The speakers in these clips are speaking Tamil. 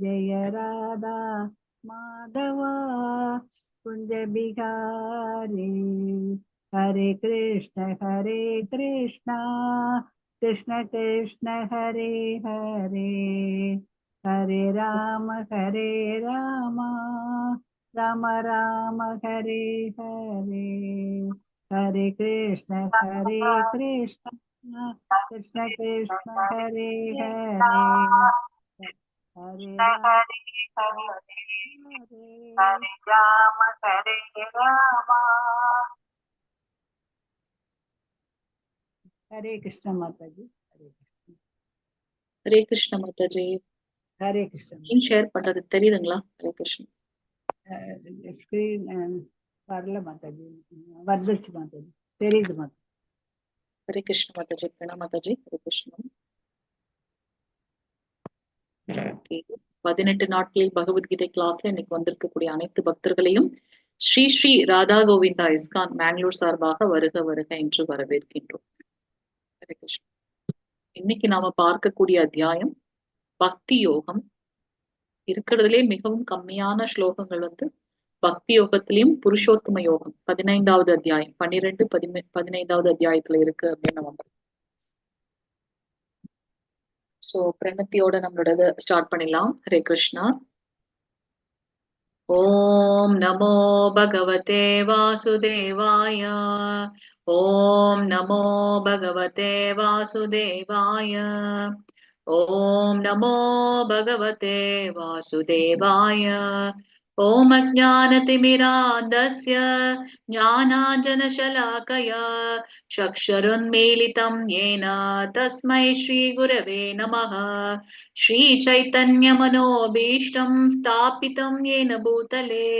जय राधा माधवा कुंज बिहारी हरे कृष्ण कृष्ण कृष्ण हरे हरे हरे राम राम राम हरे हरे हरे कृष्ण कृष्ण कृष्ण हरे हरे हरे राम हरे राम। हरे कृष्ण माता जी। हरे कृष्ण माता जी। हरे कृष्ण ஷேர் பண்றது தெரியுதுங்களா? ஹரே கிருஷ்ண. ஸ்கிரீன் வரல மாதாஜி, வந்துச்சு மாதாஜி, தெரியுது மாதா. ஹரே கிருஷ்ண மாதாஜி. பிரணாம் மாதாஜி. ஹரே கிருஷ்ணன். 18 நாட்களில் பகவத்கீதை கிளாஸ்ல இன்னைக்கு வந்திருக்கக்கூடிய அனைத்து பக்தர்களையும் ஸ்ரீ ஸ்ரீ ராதா கோவிந்தா இஸ்கான் மேங்களூர் சார்பாக வருக வருக என்று வரவேற்கின்றோம். ஹரே கிருஷ்ண. இன்னைக்கு நாம பார்க்கக்கூடிய அத்தியாயம் பக்தி யோகம். இருக்கிறதுலே மிகவும் கம்மியான ஸ்லோகங்கள் பக்தி யோகத்திலையும் புருஷோத்தம யோகம் 15வது அத்தியாயம் 15வது அத்தியாயத்துல இருக்கு அப்படின்னு நம்ம சோ பிரணத்தியோட நம்மளோட ஸ்டார்ட் பண்ணிடலாம். ஹரே கிருஷ்ணா. ஓம் நமோ பகவதே வாசுதேவாய. ஓம் நமோ பகவதே வாசுதேவாய. ஓம் நமோ பகவதே வாசுதேவாய. ஓம் அஜ்ஞானதிமிராந்தஸ்ய ஞானாஞ்சனशलाकया चक्षुरुन्मीलितं येन तस्मै श्रीगुरवे नमः. श्रीचैतन्यमनोभीष्टं स्थापितं येन भूतले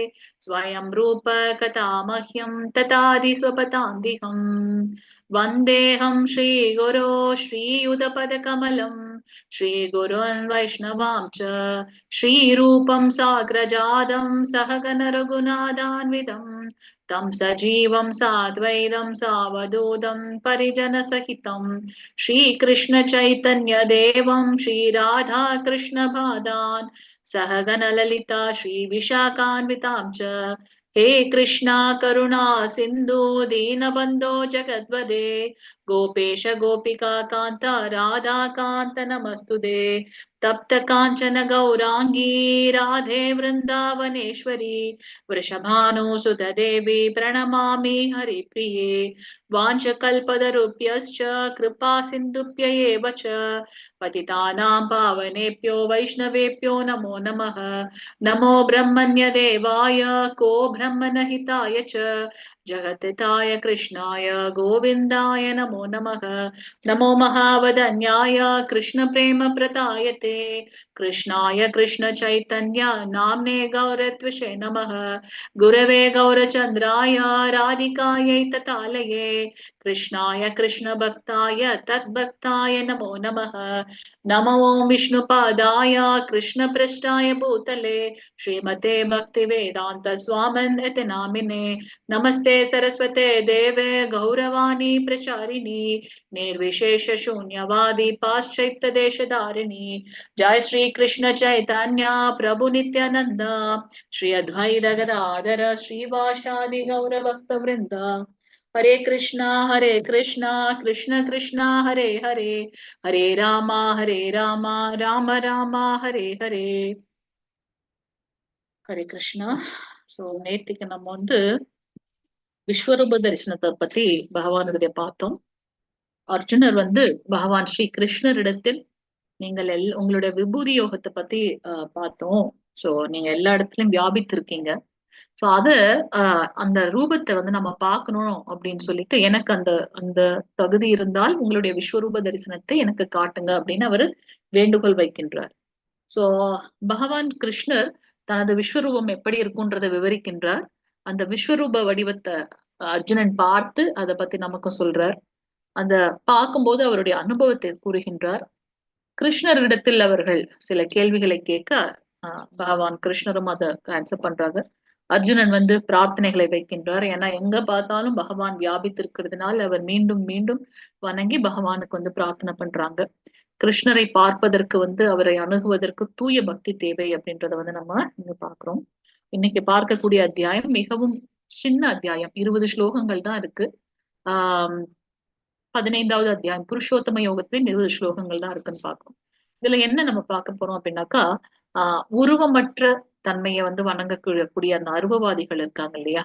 स्वयं रूप कथामह्यं तथादि स्वपदान्तिकं वन्देऽहं श्रीगुरो श्रीयुतपदकमलं श्रीगुरोन् वैष्णवां च श्रीरूपं साग्रजातं सहगण रघुनाथान्वितं तं सजीवं साद्वैतं सावधूतं परिजनसहितं श्रीकृष्ण चैतन्य देवं श्रीराधा कृष्ण पादान् सहगण ललिता श्रीविशाखान्वितां च हे कृष्णा करुणा सिन्धु दीनबन्धो जगद्वदे गोपेश गोपिका कान्त राधा कान्त नमस्तुते तप्त काञ्चन गौरांगी राधे वृन्दावनेश्वरी वृषभानुसुत देवी प्रणमामि हरिप्रिये वाञ्छकल्पतरुभ्यश्च कृपा सिन्धुभ्य एव च पतितानां पावनेभ्यो वैष्णवेभ्यो नमो नमः। नमो ब्रह्मण्य देवाय को ब्रह्मणहिताय च जगद्धिताय कृष्णाय गोविन्दाय नमो नमः। नमो महावदन्याय कृष्ण प्रेम प्रदायते कृष्णाय कृष्ण चैतन्य नाम्ने गौरत्विषे नमः। गुरवे गौरचन्द्राय राधिकायै ततालये कृष्णाय कृष्ण भक्ताय तद्भक्ताय नमो नमः। नमो विष्णुपादाय कृष्ण पृष्ठाय भूतले श्रीमते भक्तिवेदान्त स्वामिनिति नामिने नमस्ते सरस्वते देवे गौरवाणी प्रचारिणी निर्विशेष शून्यवादी पाश्चात्य देशधारिणी जय श्री कृष्ण चैतन्य प्रभु नित्यानंद श्री अद्वैत गदाधर श्रीवासादि गौर भक्त वृंद हरे कृष्णा कृष्ण कृष्ण हरे हरे हरे राम राम राम हरे हरे हरे कृष्णा. சோ நேத்திக்கு நம்ம விஸ்வரூப தரிசனத்தை பத்தி பகவானுடைய பார்த்தோம். அர்ஜுனர் பகவான் ஸ்ரீ கிருஷ்ணரிடத்தில் நீங்கள் உங்களுடைய விபூதி யோகத்தை பத்தி பார்த்தோம். சோ நீங்க எல்லா இடத்துலயும் வியாபித்திருக்கீங்க. சோ அந்த ரூபத்தை நம்ம பார்க்கணும் அப்படின்னு சொல்லிட்டு எனக்கு அந்த அந்த தகுதி இருந்தால் உங்களுடைய விஸ்வரூப தரிசனத்தை எனக்கு காட்டுங்க அப்படின்னு அவரு வேண்டுகோள் வைக்கின்றார். சோ பகவான் கிருஷ்ணர் தனது விஸ்வரூபம் எப்படி இருக்குன்றதை விவரிக்கின்றார். அந்த விஸ்வரூப வடிவத்தை அர்ஜுனன் பார்த்து அதை பத்தி நமக்கு சொல்றார். அந்த பார்க்கும்போது அவருடைய அனுபவத்தை கூறுகின்றார். கிருஷ்ணரிடத்தில் அவர்கள் சில கேள்விகளை கேட்க பகவான் கிருஷ்ணரும் அதை ஆன்சர் பண்றாங்க. அர்ஜுனன் பிரார்த்தனைகளை வைக்கின்றார். ஏன்னா எங்க பார்த்தாலும் பகவான் வியாபித்திருக்கிறதுனால அவர் மீண்டும் மீண்டும் வணங்கி பகவானுக்கு பிரார்த்தனை பண்றாங்க. கிருஷ்ணரை பார்ப்பதற்கு அவரை அணுகுவதற்கு தூய பக்தி தேவை அப்படின்றத நம்ம இங்க பாக்குறோம். இன்னைக்கு பார்க்கக்கூடிய அத்தியாயம் மிகவும் சின்ன அத்தியாயம், 20 ஸ்லோகங்கள் தான் இருக்கு. ஆஹ் 15வது அத்தியாயம் புருஷோத்தம யோகத்திலே 20 ஸ்லோகங்கள் தான் இருக்குன்னு பார்க்கணும். இதுல என்ன நம்ம பார்க்க போறோம் அப்படின்னாக்கா, உருவமற்ற தன்மையை வணங்கக்கூடிய அந்த அருவவாதிகள் இருக்காங்க இல்லையா,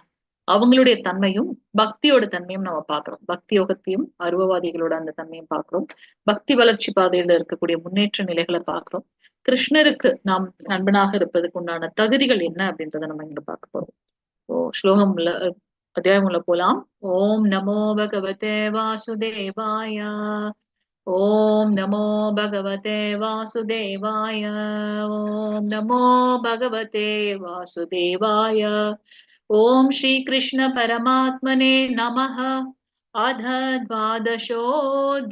அவங்களுடைய தன்மையும் பக்தியோட தன்மையும் நம்ம பார்க்கிறோம். பக்தி யோகத்தையும் அருவவாதிகளோட அந்த தன்மையும் பார்க்கிறோம். பக்தி வளர்ச்சி பாதையில இருக்கக்கூடிய முன்னேற்ற நிலைகளை பார்க்கிறோம். கிருஷ்ணருக்கு நாம் நண்பனாக இருப்பதற்கு உண்டான தகுதிகள் என்ன அப்படின்றத நம்ம இங்க பார்க்க போறோம். ஸ்லோகம் அத்தியாயம் உள்ள போலாம். ஓம் நமோ பகவதே வாசுதேவாய. ஓம் நமோ பகவதே வாசுதேவாய. ஓம் நமோ பகவதே வாசுதேவாய. ஓம் ஸ்ரீ கிருஷ்ண பரமாத்மனே நமः. அத द्वादशोऽध्यायः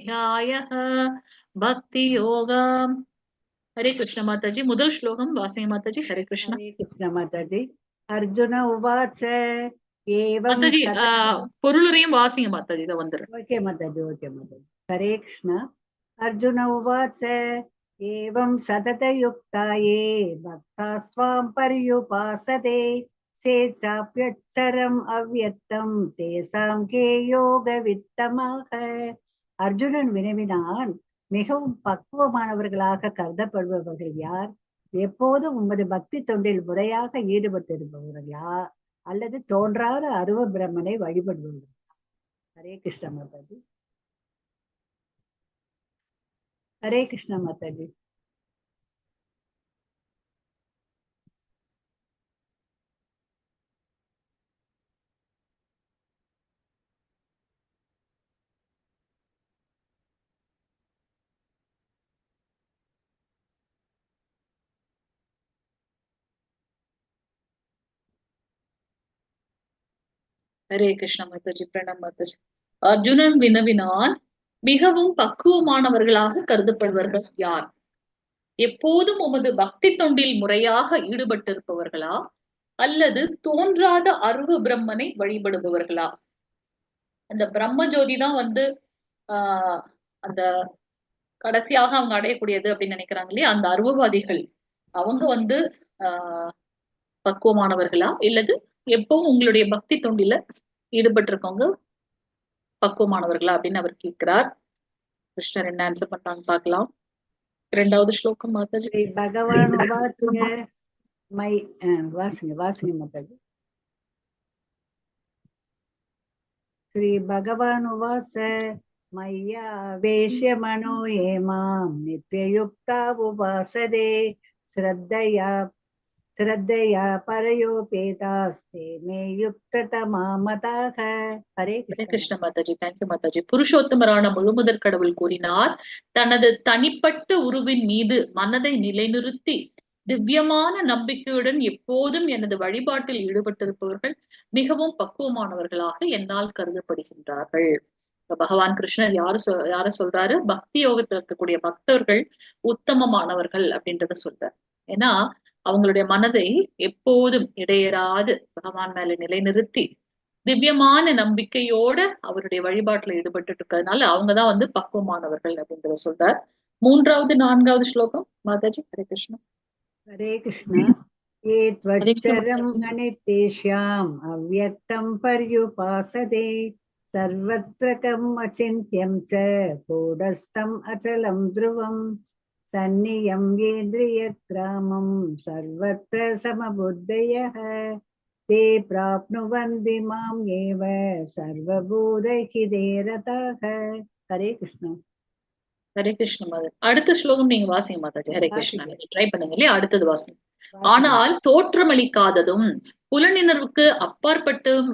பக்தி யோகம். ஹரே கிருஷ்ண மாதாஜி. முதல் ஸ்லோகம் வாசிங்க மாதாஜி. ஹரே கிருஷ்ண. हरे कृष्ण माताजी. अर्जुन उवाच एवं மாதாஜி பொருளுரையும் வாசிங்க மாதாஜி. இதை ओके माताजी, ओके माताजी. हरे कृष्ण. अर्जुन उवाच एवं सततयुक्ता ये भक्ता स्वां पर्युपासते சேச்சாப்யச்சரம் அவ்யக்தம் தேசாம் கே யோகவித்தமாக. அர்ஜுனன் வினவினான், மிகவும் பக்குவமானவர்களாக கருதப்படுபவர்கள் யார்? எப்போதும் உமது பக்தி தொண்டில் முறையாக ஈடுபட்டிருப்பவர்களா, அல்லது தோன்றாத அருவ பிரம்மனை வழிபடுபவர்களா? ஹரே கிருஷ்ண மாதாஜி. ஹரே கிருஷ்ண மாதாஜி. ஹரே கிருஷ்ண மாதாஜி. பிரணாம் மாதாஜி. அர்ஜுனன் வினவினான், மிகவும் பக்குவமானவர்களாக கருதப்படுவர்கள் யார்? எப்போதும் உமது பக்தி தொண்டில் முறையாக ஈடுபட்டிருப்பவர்களா, அல்லது தோன்றாத அருவ பிரம்மனை வழிபடுபவர்களா? அந்த பிரம்ம ஜோதி தான் ஆஹ் அந்த கடைசியாக அவங்க அடையக்கூடியது அப்படின்னு நினைக்கிறாங்க இல்லையா, அந்த அருவவாதிகள் அவங்க ஆஹ் பக்குவமானவர்களா, இல்லது எப்பவும் உங்களுடைய பக்தி தொண்டில ஈடுபட்டிருக்கவங்க பக்குவமானவர்களா அப்படின்னு அவர் கேட்கிறார். கிருஷ்ணர் என்ன ஆன்சர் பண்றாங்க பார்க்கலாம். 2வது ஸ்லோகம் மாதாஜி. பகவான் வாசிங்க வாசிங்க மாதாஜி. ஸ்ரீ பகவான் உவாச மய்யா வேஷ்ய மனோ ஏ மாம் நித்யயுக்தா உபாசதே ஸ்ரத்தையா ஸ்ரத்தையா பரயோபேதாஸ்தே மே யுக்ததமா மதாக. ஹரே கிருஷ்ண மாதாஜி. தேங்க்யூ மாதாஜி. புருஷோத்தமரான முழுமுதற் கடவுள் கூறினார், தனது தனிப்பட்ட உருவின் மீது மனதை நிலைநிறுத்தி திவ்யமான நம்பிக்கையுடன் எப்போதும் எனது வழிபாட்டில் ஈடுபட்டிருப்பவர்கள் மிகவும் பக்குவமானவர்களாக என்னால் கருதப்படுகின்றார்கள். பகவான் கிருஷ்ணர் யார சொல்றாரு? பக்தி யோகத்தில் இருக்கக்கூடிய பக்தர்கள் உத்தமமானவர்கள் அப்படின்றத சொல்றார். ஏன்னா அவங்களுடைய மனதை எப்போதும் இடையறாது பகவான் மேல நிலைநிறுத்தி திவ்யமான நம்பிக்கையோட அவருடைய வழிபாட்டுல ஈடுபட்டு இருக்கிறதுனால அவங்கதான் பக்குவமானவர்கள் அப்படின்றத சொல்றார். 3வது 4வது ஸ்லோகம் மாதாஜி. ஹரே கிருஷ்ணா. ஹரே கிருஷ்ணா. ஏத்வச்சரம் அனித்யேஷ்யாம் அவ்யக்தம் பர்யுபாசதே சர்வத்ரகம் அசிந்த்யம் ச கூடஸ்தம் அச்சலம் த்ருவம் சந்நியம் ஏந்திரிய கிராமம் சர்வத்ர சமபுத்தயः தே பிராப்னுவந்தி மாம் ஏவ சர்வபூதைஹிதே ரதாः. ஹரே கிருஷ்ணா. ஹரே கிருஷ்ண மாதா. அடுத்த ஸ்லோகம் நீங்க வாசிங்க மாதாஜி. ஹரே கிருஷ்ணா. ட்ரை பண்ணுங்க இல்லையா, அடுத்தது வாசிங்க. ஆனால் தோற்றமளிக்காததும் புலனிணர்வுக்கு அப்பாற்பட்டும்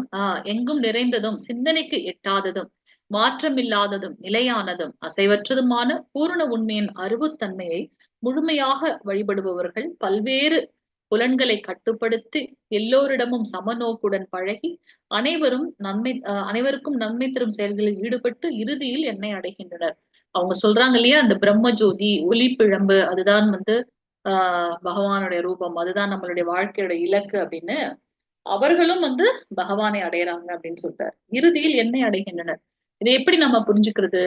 எங்கும் நிறைந்ததும் சிந்தனைக்கு எட்டாததும் மாற்றமில்லாததும் நிலையானதும் அசைவற்றதுமான பூரண உண்மையின் அறிவுத்தன்மையை முழுமையாக வழிபடுபவர்கள் பல்வேறு புலன்களை கட்டுப்படுத்தி எல்லோரிடமும் சமநோக்குடன் பழகி அனைவருக்கும் நன்மை தரும் செயல்களில் ஈடுபட்டு இறுதியில் என்னை அடைகின்றனர். அவங்க சொல்றாங்க இல்லையா, அந்த பிரம்ம ஜோதி ஒளி பிழம்பு அதுதான் பகவானுடைய ரூபம், அதுதான் நம்மளுடைய வாழ்க்கையோட இலக்கு அப்படின்னு அவர்களும் பகவானை அடையறாங்க அப்படின்னு சொல்றாரு. இறுதியில் என்னை அடைகின்றனர். இதை எப்படி நம்ம புரிஞ்சுக்கிறது?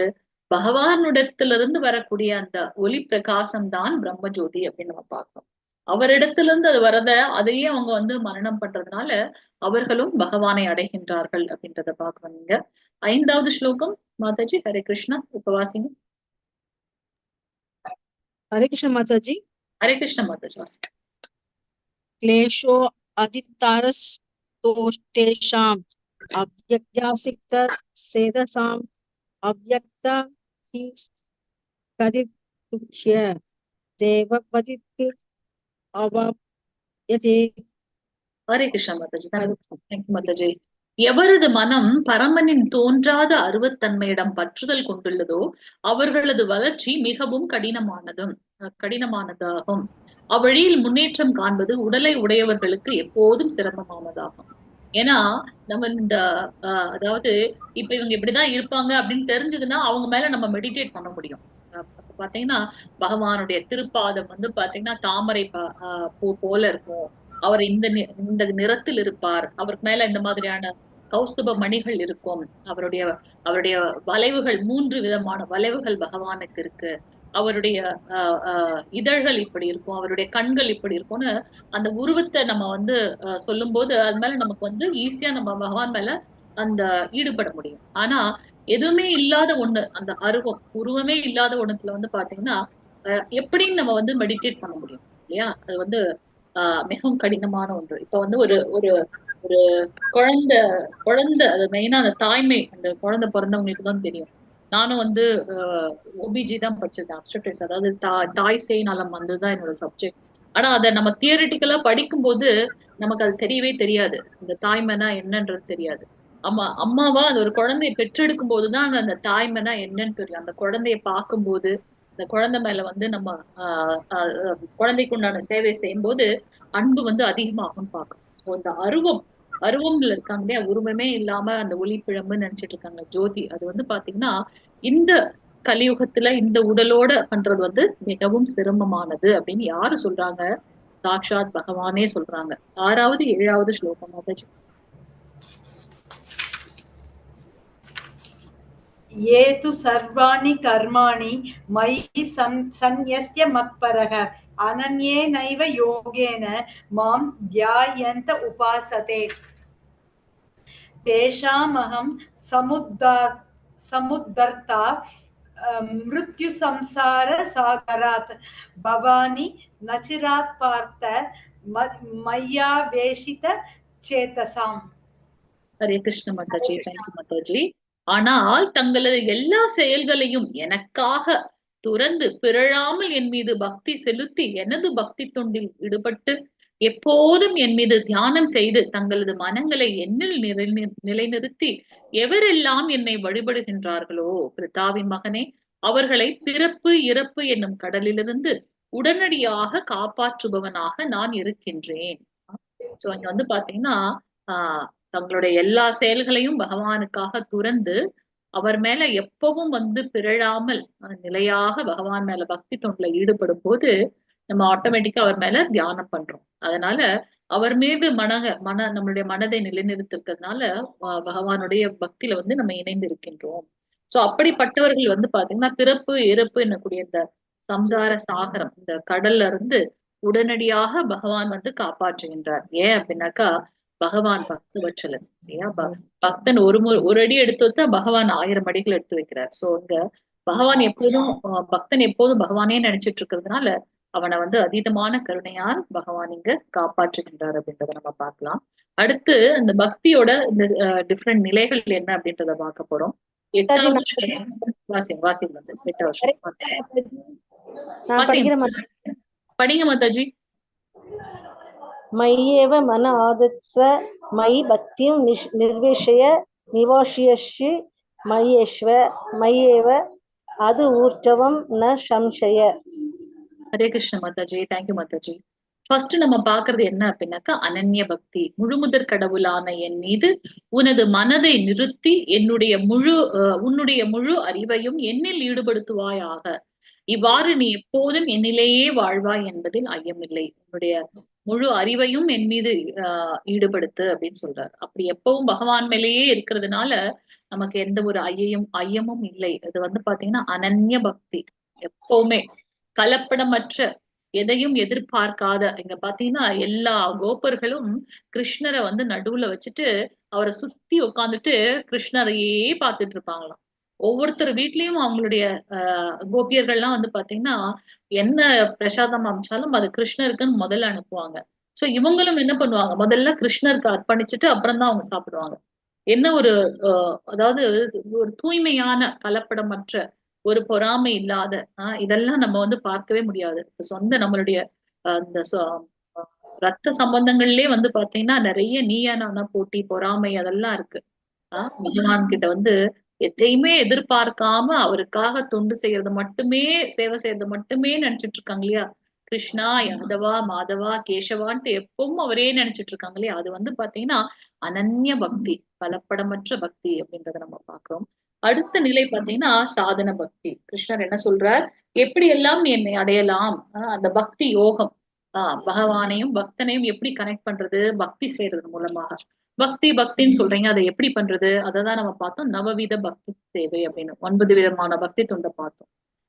பகவானிடத்திலிருந்து வரக்கூடிய அந்த ஒளி பிரகாசம் தான் பிரம்ம ஜோதி அப்படின்னு நம்ம பார்க்கிறோம். அவரிடத்திலிருந்து அது வரத அதையே அவங்க வந்து மரணம் பண்றதுனால அவர்களும் பகவானை அடைகின்றார்கள் அப்படின்றத பார்க்கணும். நீங்க 5வது ஸ்லோகம் மாதாஜி. ஹரே கிருஷ்ணா. உபவாசிங்க. हरे कृष्ण माता जी। ஹரே கிருஷ்ண மாதாஜி. क्लेशो अधितारस्तोष्टेषाम् अव्यक्तासिक्त सेदसाम् अव्यक्ता हि कदितुच्य देवपदिति अवाप्यते। ஹரே கிருஷ்ண மாதாஜி. தேங்க்யூ மாதாஜி. எவரது மனம் பரமனின் தோன்றாத அருவத்தன்மையிடம் பற்றுதல் கொண்டுள்ளதோ அவர்களது வளர்ச்சி மிகவும் கடினமானதாகும். அவ்வழியில் முன்னேற்றம் காண்பது உடலை உடையவர்களுக்கு எப்போதும் சிரமமானதாகும். ஏன்னா நம்ம இந்த அதாவது இப்ப இவங்க இப்படிதான் இருப்பாங்க அப்படின்னு தெரிஞ்சதுன்னா அவங்க மேல நம்ம மெடிடேட் பண்ண முடியும். பாத்தீங்கன்னா பகவானுடைய திருப்பாதம் வந்து பாத்தீங்கன்னா தாமரை பூ போல இருக்கும். அவர் இந்த நிறத்தில் இருப்பார். அவருக்கு மேல இந்த மாதிரியான கௌஸ்துப மணிகள் இருக்கும். அவருடைய வளைவுகள் 3 விதமான வளைவுகள் பகவானுக்கு இருக்கு. அவருடைய இதழ்கள் இப்படி இருக்கும், அவருடைய கண்கள் இப்படி இருக்கும்னு அந்த உருவத்தை நம்ம வந்து சொல்லும் போது அது மேல நமக்கு வந்து ஈஸியா நம்ம பகவான் மேல அந்த ஈடுபட முடியும். ஆனா எதுவுமே இல்லாத ஒண்ணு, அந்த உருவமே இல்லாத ஒண்ணுத்துல வந்து பாத்தீங்கன்னா எப்படின்னு நம்ம வந்து மெடிடேட் பண்ண முடியும் இல்லையா? அது வந்து மிகவும் கடினமான ஒன்று. இப்ப வந்து ஒரு ஒரு ஒரு குழந்தை அது மெயினா அந்த தாய்மை, அந்த குழந்தை பிறந்தவங்களுக்கு தான் தெரியும். நானும் வந்து ஓபிஜி தான் படிச்சிருக்கேன், அப்ஸ்டட்ரிக்ஸ், அதாவது தாய் சேய் நலம் வந்துதான் என்னோட சப்ஜெக்ட். ஆனா அதை நம்ம தியரிட்டிக்கலா படிக்கும்போது நமக்கு அது தெரியவே தெரியாது. இந்த தாய்மைனா என்னன்றது தெரியாது. அம்மாவா அந்த ஒரு குழந்தையை பெற்றெடுக்கும் போதுதான் அந்த தாய்மைனா என்னன்னு தெரியும். அந்த குழந்தைய பார்க்கும்போது இந்த குழந்தை மேல வந்து நம்ம குழந்தைக்கு உண்டான சேவை செய்யும் போது அன்பு வந்து அதிகமாகும் பார்க்கணும். இந்த அருவம்ல இருக்காங்க, உருவமே இல்லாம அந்த ஒளி பிழம்புன்னு நினைச்சிட்டு இருக்காங்க ஜோதி. அது வந்து பாத்தீங்கன்னா இந்த கலியுகத்துல இந்த உடலோட பண்றது வந்து மிகவும் சிரமமானது அப்படின்னு யாரு சொல்றாங்க? சாக்ஷாத் பகவானே சொல்றாங்க. 6வது 7வது ஸ்லோகம் மாதாஜி. ये तु सर्वाणि कर्माणि मयि सन्न्यस्य मत्परः अनन्येनैव योगेन मां ध्यायन्त उपासते तेषामहं समुद्धर्ता मृत्यु संसार सागरात् भवानि नचिरात् पार्थ मय्यावेशित चेतसाम्. ஹரே கிருஷ்ண மாதாஜி. தேங்க்யூ மாதாஜி. ஆனால் தங்களது எல்லா செயல்களையும் எனக்காக துறந்து பிறழாமல் என் மீது பக்தி செலுத்தி எனது பக்தி தொண்டில் ஈடுபட்டு எப்போதும் என் மீது தியானம் செய்து தங்களது மனங்களை என்னில் நிலைநிறுத்தி எவரெல்லாம் என்னை வழிபடுகின்றார்களோ பிரித்தாவின் மகனே, அவர்களை பிறப்பு இறப்பு என்னும் கடலிலிருந்து உடனடியாக காப்பாற்றுபவனாக நான் இருக்கின்றேன். சோ இங்க வந்து பாத்தீங்கன்னா தங்களுடைய எல்லா செயல்களையும் பகவானுக்காக துறந்து அவர் மேல எப்பவும் வந்து பிறழாமல் நிலையாக பகவான் மேல பக்தி தொண்டுல ஈடுபடும் போது நம்ம ஆட்டோமேட்டிக்கா அவர் மேல தியானம் பண்றோம். அதனால அவர் மீது நம்மளுடைய மனதை நிலைநிறுத்திருக்கிறதுனால பகவானுடைய பக்தியில வந்து நம்ம இணைந்து இருக்கின்றோம். சோ அப்படிப்பட்டவர்கள் வந்து பாத்தீங்கன்னா பிறப்பு இறப்பு என்னக்கூடிய இந்த சம்சார சாகரம், இந்த கடல்ல இருந்து உடனடியாக பகவான் வந்து காப்பாற்றுகின்றார். ஏன் அப்படின்னாக்கா பகவான் பக்தவச்சலன் இல்லையா? பக்தன் ஒரு அடி எடுத்து வச்சா பகவான் 1000 அடிகள் எடுத்து வைக்கிறார். சோ இங்க பகவான் எப்போதும் பக்தன் எப்போதும் பகவானே நினைச்சிட்டு இருக்கிறதுனால அவனை வந்து அதீதமான கருணையால் பகவான் இங்க காப்பாற்றுகின்றார் அப்படின்றத நம்ம பார்க்கலாம். அடுத்து இந்த பக்தியோட இந்த டிஃப்ரெண்ட் நிலைகள் என்ன அப்படின்றத பார்க்க போறோம். 8வது வாசிங்க வந்து 8வது படிங்க மாதாஜி. मय्येव मन आदत्स मयि भक्तिं निर्वेशय निवास्यसि मय्येव அது ஊர்ச்சவம் ந சம்சய. ஹரே கிருஷ்ண மாதாஜி. தேங்க்யூ மாதாஜி. ஃபர்ஸ்ட் நம்ம பாக்குறது என்ன அப்படின்னாக்கா அனன்ய பக்தி. முழுமுதற் கடவுளான என் மீது உனது மனதை நிறுத்தி உன்னுடைய முழு அறிவையும் என்னில் ஈடுபடுத்துவாயாக. இவ்வாறு நீ எப்போதும் என்னிலேயே வாழ்வாய் என்பதில் ஐயமில்லை. உன்னுடைய முழு அறிவையும் என் மீது ஈடுபடுத்து அப்படின்னு சொல்றாரு. அப்படி எப்பவும் பகவான் மேலேயே இருக்கிறதுனால நமக்கு எந்த ஒரு ஐயமும் இல்லை. இது வந்து பாத்தீங்கன்னா அனன்ய பக்தி, எப்பவுமே கலப்படமற்ற, எதையும் எதிர்பார்க்காத. இங்க பாத்தீங்கன்னா எல்லா கோபர்களும் கிருஷ்ணரை வந்து நடுவுல வச்சுட்டு அவரை சுத்தி உட்காந்துட்டு கிருஷ்ணரையே பார்த்துட்டு இருப்பாங்களாம். ஒவ்வொருத்தர் வீட்லயும் அவங்களுடைய கோபியர்கள்லாம் வந்து பாத்தீங்கன்னா என்ன பிரசாதம் அமைச்சாலும் அது கிருஷ்ணருக்குன்னு முதல்ல அனுப்புவாங்க. சோ இவங்களும் என்ன பண்ணுவாங்க, முதல்ல கிருஷ்ணருக்கு அர்ப்பணிச்சுட்டு அப்புறம் தான் அவங்க சாப்பிடுவாங்க. என்ன ஒரு அதாவது ஒரு தூய்மையான கலப்படமற்ற, ஒரு பொறாமை இல்லாத, இதெல்லாம் நம்ம வந்து பார்க்கவே முடியாது. சொந்த நம்மளுடைய அந்த ரத்த சம்பந்தங்கள்லயே வந்து பாத்தீங்கன்னா நிறைய நீயா நானா போட்டி, பொறாமை அதெல்லாம் இருக்கு. பகவான் கிட்ட வந்து எதையுமே எதிர்பார்க்காம அவருக்காக தொண்டு செய்யறது மட்டுமே, சேவை செய்யறது மட்டுமே நினைச்சிட்டு இருக்காங்க இல்லையா? கிருஷ்ணா, யாதவா, மாதவா, கேசவான்ட்டு எப்பவும் அவரே நினைச்சிட்டு இருக்காங்க இல்லையா? அது வந்து பாத்தீங்கன்னா அனன்ய பக்தி, கலப்படமற்ற பக்தி அப்படின்றத நம்ம பாக்குறோம். அடுத்த நிலை பாத்தீங்கன்னா சாதன பக்தி. கிருஷ்ணர் என்ன சொல்றார், எப்படி எல்லாம் நீ என்னை அடையலாம், அந்த பக்தி யோகம். பகவானையும் பக்தனையும் எப்படி கனெக்ட் பண்றது, பக்தி செய்யறது மூலமாக. பக்தின்னு சொல்றீங்க, அதை எப்படி பண்றது? அததான் நம்ம பார்த்தோம், நவவித பக்தி சேவை அப்படின்னு 9 விதமான பக்தி தொண்டை பார்த்தோம்.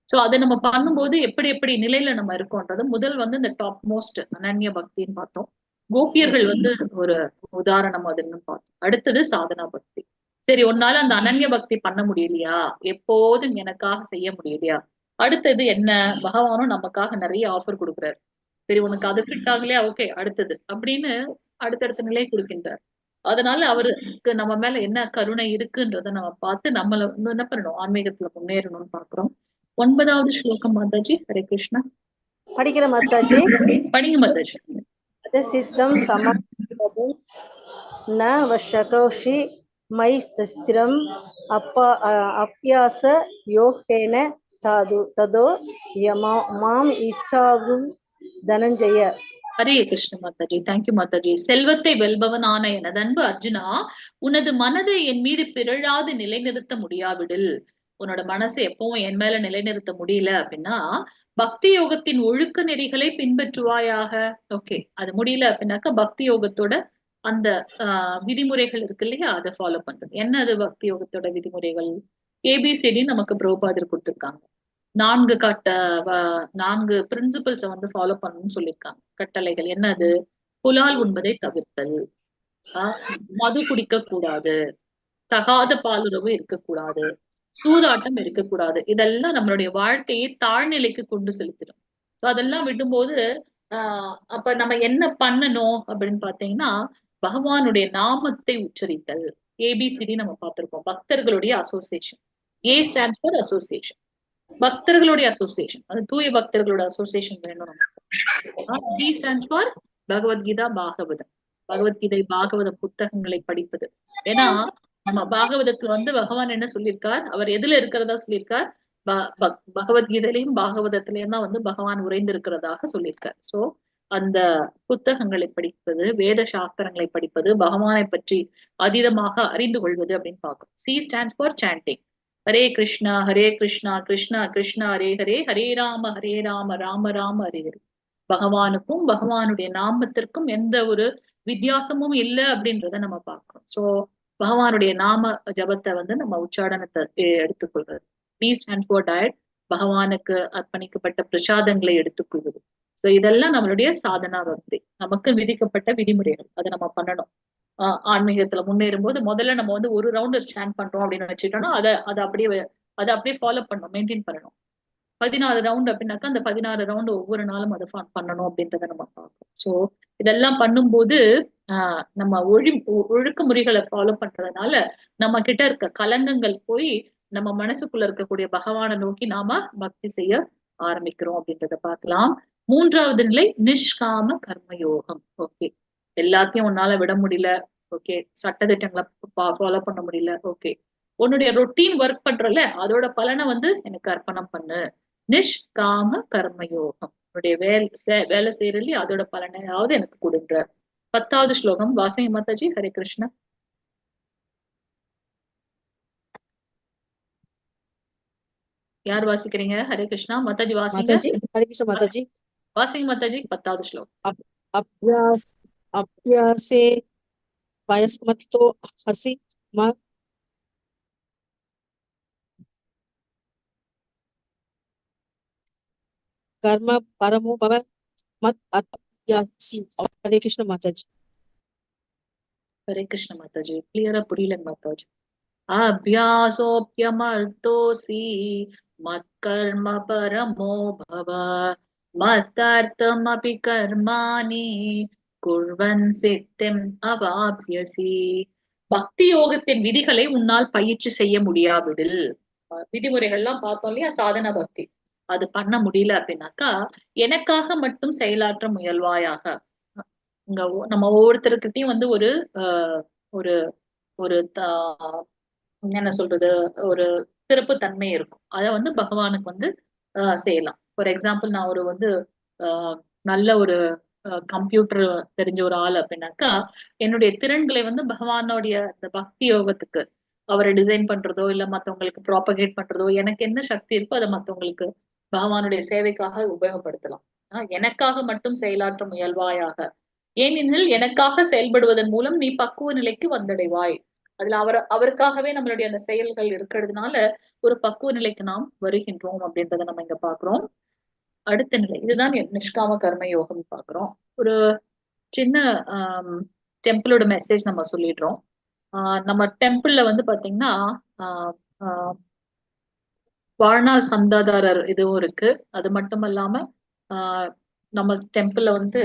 சோ அதை நம்ம பண்ணும்போது எப்படி எப்படி நிலையில நம்ம இருக்கோன்றது, முதல் வந்து இந்த டாப் மோஸ்ட் அனன்ய பக்தின்னு பார்த்தோம். கோபியர்கள் வந்து ஒரு உதாரணம் அதுன்னு பார்த்தோம். அடுத்தது சாதனா பக்தி. சரி, உன்னால அந்த அனன்ய பக்தி பண்ண முடியலையா, எப்போதும் எனக்காக செய்ய முடியலையா, அடுத்தது என்ன, பகவானும் நமக்காக நிறைய ஆஃபர் கொடுக்குறாரு. சரி, உனக்கு அது ஃபிட் ஆகலையா, ஓகே அடுத்தது அப்படின்னு அடுத்தடுத்த நிலை கொடுக்கின்றார். அதனால அவருக்கு நம்ம மேல என்ன கருணை இருக்குன்றத நம்ம பார்த்து நம்மள வந்து என்ன பண்ணணும், ஆன்மீகத்துல முன்னேறணும்னு பாக்குறோம். 9வது ஸ்லோகம் மாதாஜி. ஹரே கிருஷ்ணா. படிக்கிற மாதாஜி. படிங்க மாதாஜி. சித்தம் சமாதிபதும் ந வஷகோஷி மை ஸ்திரம் அப்யாச யோகேன ததோ மாம் இச்சாகும் தனஞ்சய. ஹரே கிருஷ்ண மாதாஜி. தேங்க்யூ மாதாஜி. செல்வத்தை வெல்பவனான எனது அன்பு அர்ஜுனா, உனது மனதை என் மீது பிறழாது நிலைநிறுத்த முடியாவிடில், உன்னோட மனசை எப்பவும் என் மேல நிலைநிறுத்த முடியல அப்படின்னா பக்தி யோகத்தின் ஒழுக்க நெறிகளை பின்பற்றுவாயாக. ஓகே, அது முடியல அப்படின்னாக்கா பக்தி யோகத்தோட அந்த விதிமுறைகள் இருக்கு இல்லையா, அதை ஃபாலோ பண்றது. என்ன அது பக்தி யோகத்தோட விதிமுறைகள்? ஏபிசிடி நமக்கு பிரபுபாதர் கொடுத்திருக்காங்க. 4 பிரின்சிபல்ஸை வந்து ஃபாலோ பண்ணணும்னு சொல்லியிருக்காங்க. கட்டளைகள் என்னது? புலால் உண்பதை தவிர்த்தல், மது குடிக்க கூடாது, தகாத பாலுறவு இருக்கக்கூடாது, சூதாட்டம் இருக்கக்கூடாது. இதெல்லாம் நம்மளுடைய வாழ்க்கையை தாழ்நிலைக்கு கொண்டு செலுத்திடும். அதெல்லாம் விடும்போது அப்ப நம்ம என்ன பண்ணணும் அப்படின்னு பாத்தீங்கன்னா, பகவானுடைய நாமத்தை உச்சரித்தல். ஏபிசிடி நம்ம பார்த்திருக்கோம். பக்தர்களுடைய association. A stands for association, பக்தர்களுடைய அசோசியேஷன், அது தூய பக்தர்களோட அசோசியேஷன் வேணும் நமக்கு. B stands for Bhagavad Gita, Bhagavatam, Bhagavad Gita பாகவத புத்தகங்களை படிப்பது. ஏன்னா நம்ம பாகவதத்துல வந்து பகவான் என்ன சொல்லியிருக்கார், அவர் எதுல இருக்கிறதா சொல்லியிருக்கார், பகவத்கீதையிலையும் பாகவதத்திலையும் தான் வந்து பகவான் உறைந்து இருக்கிறதாக சொல்லியிருக்கார். சோ அந்த புத்தகங்களை படிப்பது, வேத சாஸ்திரங்களை படிப்பது, பகவானை பற்றி அதீதமாக அறிந்து கொள்வது அப்படின்னு பார்க்கும். C stands for sanding. Hare Krishna Krishna Krishna Hare Hare, Hare Rama Rama Rama Hare Hare. பகவானுக்கும் பகவானுடைய நாமத்திற்கும் எந்த ஒரு வித்தியாசமும் இல்லை அப்படின்றத நம்ம பார்க்கிறோம். சோ பகவானுடைய நாம ஜபத்தை வந்து நம்ம உச்சாடனத்தை எடுத்துக்கொள்றது. டி ஸ்டாண்ட் ஃபார் டயட், பகவானுக்கு அர்ப்பணிக்கப்பட்ட பிரசாதங்களை எடுத்துக்கொள்வது. சோ இதெல்லாம் நம்மளுடைய சாதனா பக்தி, நமக்கு விதிக்கப்பட்ட விதிமுறைகள், அதை நம்ம பண்ணணும். ஆன்மீகத்துல முன்னேறும் போது முதல்ல நம்ம வந்து ஒரு ரவுண்ட் ஸ்டாண்ட் பண்றோம் அப்படின்னு வச்சுட்டோம்னா அதை அப்படியே ஃபாலோ பண்ணணும், மெயின்டைன் பண்ணணும். 16 ரவுண்ட் அப்படின்னாக்கா அந்த 16 ரவுண்ட் ஒவ்வொரு நாளும் அதை பண்ணணும் அப்படின்றத நம்ம பார்க்கணும். சோ இதெல்லாம் பண்ணும்போது நம்ம ஒழுக்க முறைகளை ஃபாலோ பண்றதுனால நம்ம கிட்ட இருக்க கலங்கங்கள் போய் நம்ம மனசுக்குள்ள இருக்கக்கூடிய பகவானை நோக்கி நாம பக்தி செய்ய ஆரம்பிக்கிறோம் அப்படின்றத பார்க்கலாம். 3வது நிலை நிஷ்காம கர்மயோகம். ஓகே, எல்லாத்தையும் உன்னால விட முடியல, ஓகே, சட்டதிட்டங்களை ஃபாலோ பண்ண முடியல, ஓகே, உன்னுடைய ரொட்டீன் ஒர்க் பண்றல அதோட பலனை வந்து எனக்கு அர்ப்பணம் பண்ணு. நிஷ்காம கர்மயோகம், உன்னுடைய வேலை செய்யறதுலயே அதோட பலனையாவது எனக்கு கொடுன்ற. 10வது ஸ்லோகம் வாசிங்க மாதாஜி. ஹரே கிருஷ்ணா. யார் வாசிக்கிறீங்க? ஹரே கிருஷ்ணா மாதாஜி வாசிங்க. ஹரே கிருஷ்ணா மாதாஜி. வாசிங்க மாதாஜி 10வது ஸ்லோகம். அப்யாசே வயஸ்மத்தோ ஹசி कर्म परमो भव मत अभ्यासी। हरे कृष्ण माता जी। ஹரே கிருஷ்ண மாதாஜி. கிளியரா புரியலங்க மாதாஜி. அபியாசோப்யமர்த்தோசி மத்கர்ம பரமோ பவ மத்தார்த்தமபி கர்மாணி குர்வன் சித்திம் அவாப்ஸ்யசி. பக்தி யோகத்தின் விதிகளை உன்னால் பயிற்சி செய்ய முடியாவிடில், விதிமுறைகள்லாம் பார்த்தோம் இல்லையா, சாதன பக்தி அது பண்ண முடியல அப்படின்னாக்கா எனக்காக மட்டும் செயலாற்ற முயல்வாயாக. இங்க நம்ம ஒவ்வொருத்தருக்கிட்டையும் வந்து ஒரு ஒரு ஒரு என்ன சொல்றது, ஒரு சிறப்பு தன்மை இருக்கும். அத வந்து பகவானுக்கு வந்து செய்யலாம். ஃபார் எக்ஸாம்பிள், நான் ஒரு வந்து நல்ல ஒரு கம்ப்யூட்டர் தெரிஞ்ச ஒரு ஆள் அப்படின்னாக்கா என்னுடைய திறன்களை வந்து பகவானுடைய இந்த பக்தி யோகத்துக்கு அவரை டிசைன் பண்றதோ இல்ல மத்தவங்களுக்கு ப்ராபகேட் பண்றதோ, எனக்கு என்ன சக்தி இருக்கோ அதை மத்தவங்களுக்கு பகவானுடைய சேவைக்காக உபயோகப்படுத்தலாம். எனக்காக மட்டும் செயலாற்ற முயல்வாயாக, ஏனெனில் எனக்காக செயல்படுவதன் மூலம் நீ பக்குவ நிலைக்கு வந்தடைவாய். அதுல அவருக்காகவே நம்மளுடைய அந்த செயல்கள் இருக்கிறதுனால ஒரு பக்குவ நிலைக்கு நாம் வருகின்றோம் அப்படின்றத நம்ம இங்க பாக்குறோம். அடுத்த நிலை இதுதான் நிஷ்காம கர்ம யோகம் பாக்குறோம். ஒரு சின்ன டெம்பிளோட மெசேஜ் நம்ம சொல்லிடுறோம். நம்ம டெம்பிள்ல வந்து பாத்தீங்கன்னா வாழ்நாள் சந்தாதாரர் இதுவும் இருக்கு. அது மட்டும் இல்லாம நம்ம டெம்பிள்ல வந்து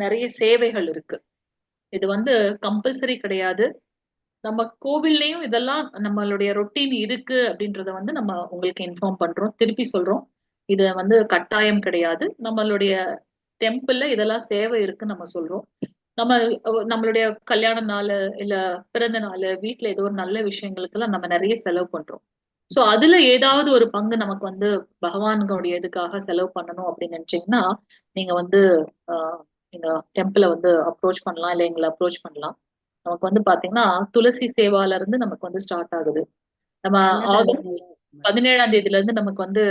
நிறைய சேவைகள் இருக்கு. இது வந்து கம்பல்சரி கிடையாது. நம்ம கோவில்லையும் இதெல்லாம் நம்மளுடைய ரொட்டீன் இருக்கு அப்படின்றத வந்து நம்ம உங்களுக்கு இன்ஃபார்ம் பண்றோம், திருப்பி சொல்றோம். இது வந்து கட்டாயம் கிடையாது. நம்மளுடைய டெம்பிள்ல இதெல்லாம் சேவை இருக்குன்னு நம்ம சொல்றோம். நம்மளுடைய கல்யாண நாள் இல்ல பிறந்த நாள், வீட்டுல ஏதோ ஒரு நல்ல விஷயங்களுக்கெல்லாம் நம்ம நிறைய செலவு பண்றோம். சோ அதுல ஏதாவது ஒரு பங்கு நமக்கு வந்து பகவான்களுடைய இதுக்காக செலவு பண்ணணும் அப்படின்னு நினைச்சீங்கன்னா நீங்க வந்து நீங்க டெம்பிளை வந்து அப்ரோச் பண்ணலாம், இல்ல எங்களை அப்ரோச் பண்ணலாம். நமக்கு வந்து பாத்தீங்கன்னா துளசி சேவால இருந்து நமக்கு வந்து ஸ்டார்ட் ஆகுது. நம்ம ஆகஸ்ட் 17ஆம் தேதியில இருந்து நமக்கு வந்து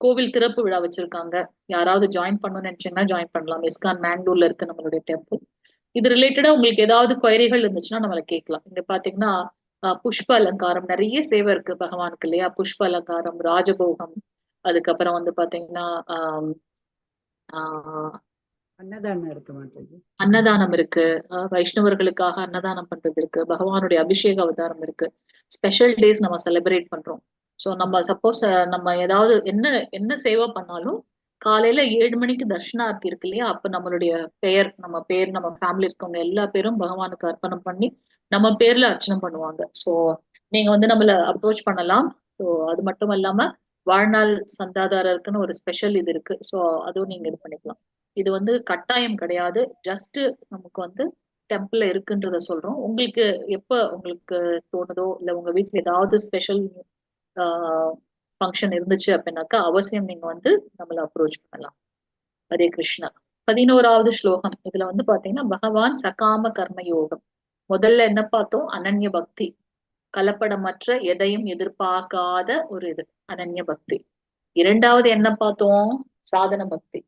கோவில் திறப்பு விழா வச்சிருக்காங்க. யாராவது ஜாயின் பண்ணணும்னு நினைச்சீங்கன்னா ஜாயின் பண்ணலாம். இஸ்கான் மேங்களூர்ல இருக்கு நம்மளுடைய டெம்பிள். இது ரிலேட்டடா உங்களுக்கு ஏதாவது குறைகள் இருந்துச்சுன்னா நம்மள கேட்கலாம். இங்க பாத்தீங்கன்னா புஷ்ப அலங்காரம் நிறைய சேவை இருக்கு பகவானுக்கு இல்லையா. புஷ்ப அலங்காரம், ராஜபோகம், அதுக்கப்புறம் வந்து பாத்தீங்கன்னா அன்னதானம் இருக்கு மாதாஜி. அன்னதானம் இருக்கு. வைஷ்ணவர்களுக்காக அன்னதானம் பண்றது இருக்கு. பகவானுடைய அபிஷேக அவதாரம் இருக்கு. ஸ்பெஷல் டேஸ் நம்ம செலிப்ரேட் பண்றோம். சோ நம்ம சப்போஸ் நம்ம ஏதாவது என்ன சேவை பண்ணாலும் காலையில 7 மணிக்கு தர்ஷனார்த்தி இருக்கு இல்லையா, அப்ப நம்மளுடைய நம்ம பேர் நம்ம ஃபேமிலி இருக்கவங்க எல்லா பேரும் பகவானுக்கு அர்ப்பணம் பண்ணி நம்ம பேர்ல அர்ச்சனை பண்ணுவாங்க. சோ நீங்க வந்து நம்மள அப்ரோச் பண்ணலாம். ஸோ அது மட்டும் இல்லாம வாழ்நாள் சந்தாதாரருக்குன்னு ஒரு ஸ்பெஷல் இது இருக்கு. ஸோ அதுவும் நீங்க இது பண்ணிக்கலாம். இது வந்து கட்டாயம் கிடையாது. ஜஸ்ட் நமக்கு வந்து டெம்பிள் இருக்குன்றத சொல்றோம். உங்களுக்கு எப்ப உங்களுக்கு தோணுதோ இல்ல உங்க வீட்டுல ஏதாவது ஸ்பெஷல் ஃபங்க்ஷன் இருந்துச்சு அப்படின்னாக்கா அவசியம் நீங்க வந்து நம்மள அப்ரோச் பண்ணலாம். ஹரே கிருஷ்ணா. 11வது ஸ்லோகம். இதுல வந்து பாத்தீங்கன்னா பகவான் சகாம கர்ம யோகம். முதல்ல என்ன பார்த்தோம்? அனன்ய பக்தி, கலப்படமற்ற எதையும் எதிர்பார்க்காத ஒரு இது அனன்ய பக்தி. இரண்டாவது என்ன பார்த்தோம்? சாதன பக்தி,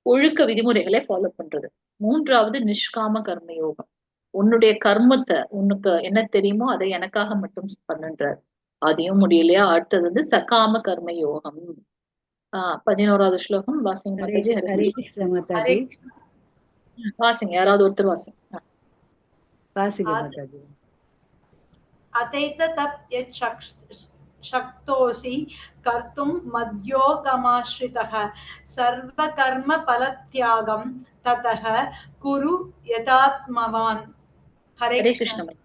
ஒழுக்க விதிமுறைகளை ஃபாலோ பண்றது. மூன்றாவது நிஷ்காம கர்ம யோகம், உன்னுடைய கர்மத்தை உனக்கு என்ன தெரியுமோ அதை எனக்காக மட்டும் பண்ணுன்றார். அதையும் முடியலையா, அடுத்தது வந்து சகாம கர்ம யோகம். 11வது ஸ்லோகம் வாசிங்க மாதாஜி. ஹரே கிருஷ்ண மாதாஜி. வாசிங்க, யாராவது ஒருத்தர் வாசிங்க. வாசிங்க மாதாஜி. अतैत तप् यत् शक्तोऽसि कर्तुं मद्योगमाश्रितः सर्वकर्मफलत्यागं ततः कुरु यथात्मवान्. ஹரே கிருஷ்ண மாதாஜி.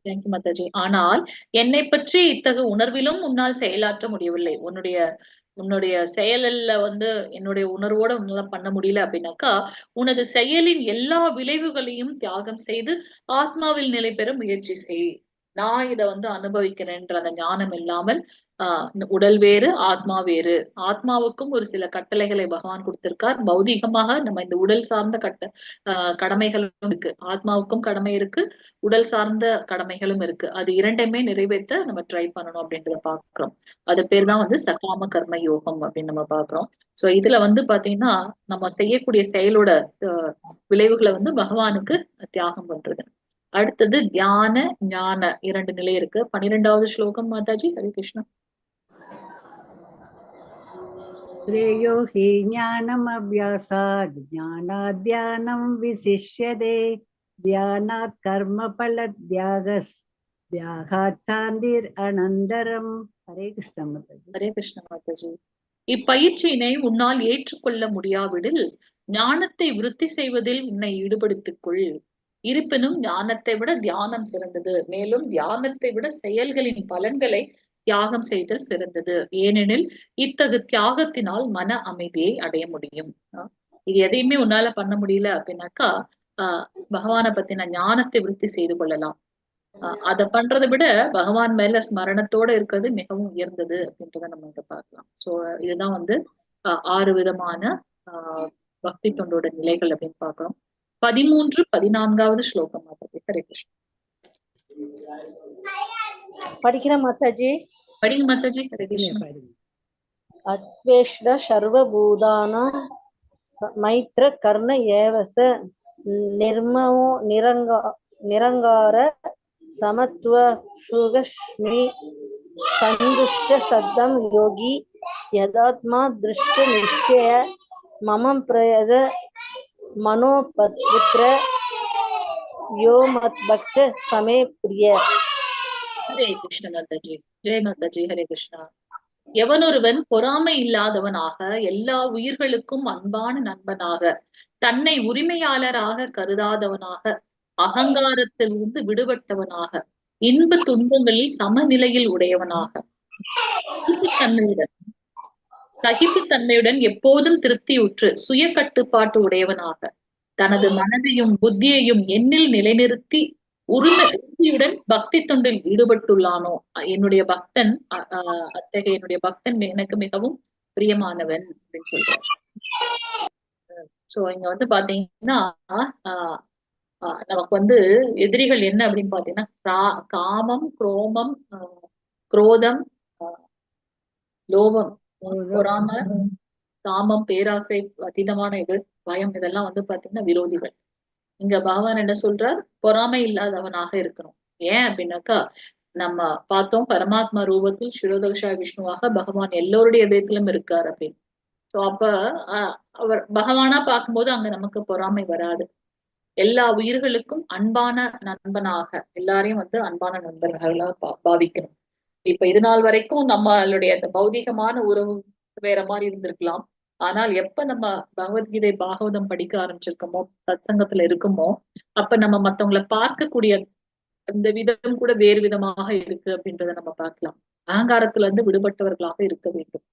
தேங்க்யூ மாதாஜி. ஆனால் என்னை பற்றி இத்தகைய உணர்விலும் உன்னால் செயலாற்ற முடியவில்லை. உன்னுடைய செயலில் வந்து என்னுடைய உணர்வோட உன்னால பண்ண முடியல அப்படின்னாக்கா உனது செயலின் எல்லா விளைவுகளையும் தியாகம் செய்து ஆத்மாவில் நிலை பெற முயற்சி செய். நான் இதை வந்து அனுபவிக்கிறேன்ற அந்த ஞானம் இல்லாமல் உடல் வேறு ஆத்மா வேறு. ஆத்மாவுக்கும் ஒரு சில கட்டளைகளை பகவான் கொடுத்திருக்கார். பௌதிகமாக நம்ம இந்த உடல் சார்ந்த கடமைகளும் இருக்கு. ஆத்மாவுக்கும் கடமை இருக்கு, உடல் சார்ந்த கடமைகளும் இருக்கு. அது இரண்டையுமே நிறைவேற்ற நம்ம ட்ரை பண்ணணும் அப்படின்றத பாக்குறோம். அது பேர் தான் வந்து சகாம கர்ம யோகம் அப்படின்னு நம்ம பாக்குறோம். சோ இதுல வந்து பாத்தீங்கன்னா நம்ம செய்யக்கூடிய செயலோட விளைவுகளை வந்து பகவானுக்கு தியாகம் பண்றது. அடுத்தது தியான ஞான 2 நிலை இருக்கு. 12வது ஸ்லோகம் மாதாஜி. ஹரே கிருஷ்ணா. श्रेयो हि ज्ञानमभ्यासात् ज्ञानात् ध्यानं विशिष्यते ध्यानात् कर्मफलत्यागात् शान्तिरनन्तरम् हरे कृष्ण माताजी ஹரே கிருஷ்ண மாதாஜி. இப்பயிற்சியினை உன்னால் ஏற்றுக்கொள்ள முடியாவிடில் ஞானத்தை விருத்தி செய்வதில் உன்னை ஈடுபடுத்திக் கொள். இருப்பினும் ஞானத்தை விட தியானம் சிறந்தது. மேலும் தியானத்தை விட செயல்களின் பலன்களை தியாகம் செய்தல் சிறந்தது. ஏனெனில் இத்தகு தியாகத்தினால் மன அமைதியை அடைய முடியும். இது எதையுமே உன்னால பண்ண முடியல அப்படின்னாக்கா பகவானை பத்தின ஞானத்தை விருத்தி செய்து கொள்ளலாம். அதை பண்றதை விட பகவான் மேல ஸ்மரணத்தோட இருக்கிறது மிகவும் உயர்ந்தது அப்படின்றத நம்ம இங்க பார்க்கலாம். சோ இதுதான் வந்து 6 விதமான பக்தி தொண்டோட நிலைகள் அப்படின்னு பார்க்கிறோம். 13, 14வது ஸ்லோகம் மாதாஜி. ஹரே கிருஷ்ண. படிக்கிற மாதாஜி. படிங்க மாதாஜி. ஹரே கிருஷ்ண. அத்வேஷ்ட சர்வபூதானாம் மைத்ர கர்ண ஏவச நிர்மமோ நிரங்கார சமத்துவ சுகஸ்மி சந்துஷ்ட சத்தம் யோகி யதாத்மா திருஷ்ட நிச்சய மமம் பிரயத மனோபுத்திர யோ மத் பக்த சமே பிரிய. ஹரே கிருஷ்ண மாதாஜி. ஜெய மாதாஜி. ஹரே கிருஷ்ணா. எவனொருவன் பொறாமை இல்லாதவனாக எல்லா உயிர்களுக்கும் அன்பான நண்பனாக தன்னை உரிமையாளராக கருதாதவனாக அகங்காரத்திலிருந்து விடுபட்டவனாக இன்ப துன்பங்களில் சமநிலையில் உடையவனாக சகிப்புத்தன்மையுடன் எப்போதும் திருப்தியுற்று சுய கட்டுப்பாட்டு உடையவனாக தனது மனதையும் புத்தியையும் எண்ணில் நிலைநிறுத்தி உறுதியுடன் பக்தி தொண்டில் ஈடுபட்டுள்ளானோ என்னுடைய பக்தன் அத்தகைய என்னுடைய பக்தன் எனக்கு மிகவும் பிரியமானவன் அப்படின்னு சொல்றாரு. சோ இங்க வந்து பாத்தீங்கன்னா நமக்கு வந்து எதிரிகள் என்ன அப்படின்னு பாத்தீங்கன்னா காமம், குரோமம், குரோதம், லோபம், பொறாமை, காமம், பேராசை, அதீதமான இது, பயம், இதெல்லாம் வந்து பாத்தீங்கன்னா விரோதிகள். இங்க பகவான் என்ன சொல்றார்? பொறாமை இல்லாதவனாக இருக்கணும். ஏன் அப்படின்னாக்கா நம்ம பார்த்தோம் பரமாத்மா ரூபத்தில் சிரோதோஷா விஷ்ணுவாக பகவான் எல்லோருடைய இதயத்திலும் இருக்கார் அப்படின்னு. சோ அப்ப அவர் பகவானா பார்க்கும்போது அங்க நமக்கு பொறாமை வராது. எல்லா உயிர்களுக்கும் அன்பான நண்பனாக எல்லாரையும் வந்து அன்பான நண்பர்களா பாவிக்கணும். இப்ப இது நாள் வரைக்கும் நம்மளுடைய அந்த பௌதிகமான உறவு வேற மாதிரி இருந்திருக்கலாம். ஆனால் எப்ப நம்ம பகவத்கீதை பாகவதம் படிக்க ஆரம்பிச்சிருக்கோமோ, சத்சங்கத்துல இருக்குமோ, அப்ப நம்ம மத்தவங்களை பார்க்கக்கூடிய அந்த விதம் கூட வேறு விதமாக இருக்கு அப்படின்றத நம்ம பார்க்கலாம். அகங்காரத்துல இருந்து விடுபட்டவர்களாக இருக்க வேண்டும்.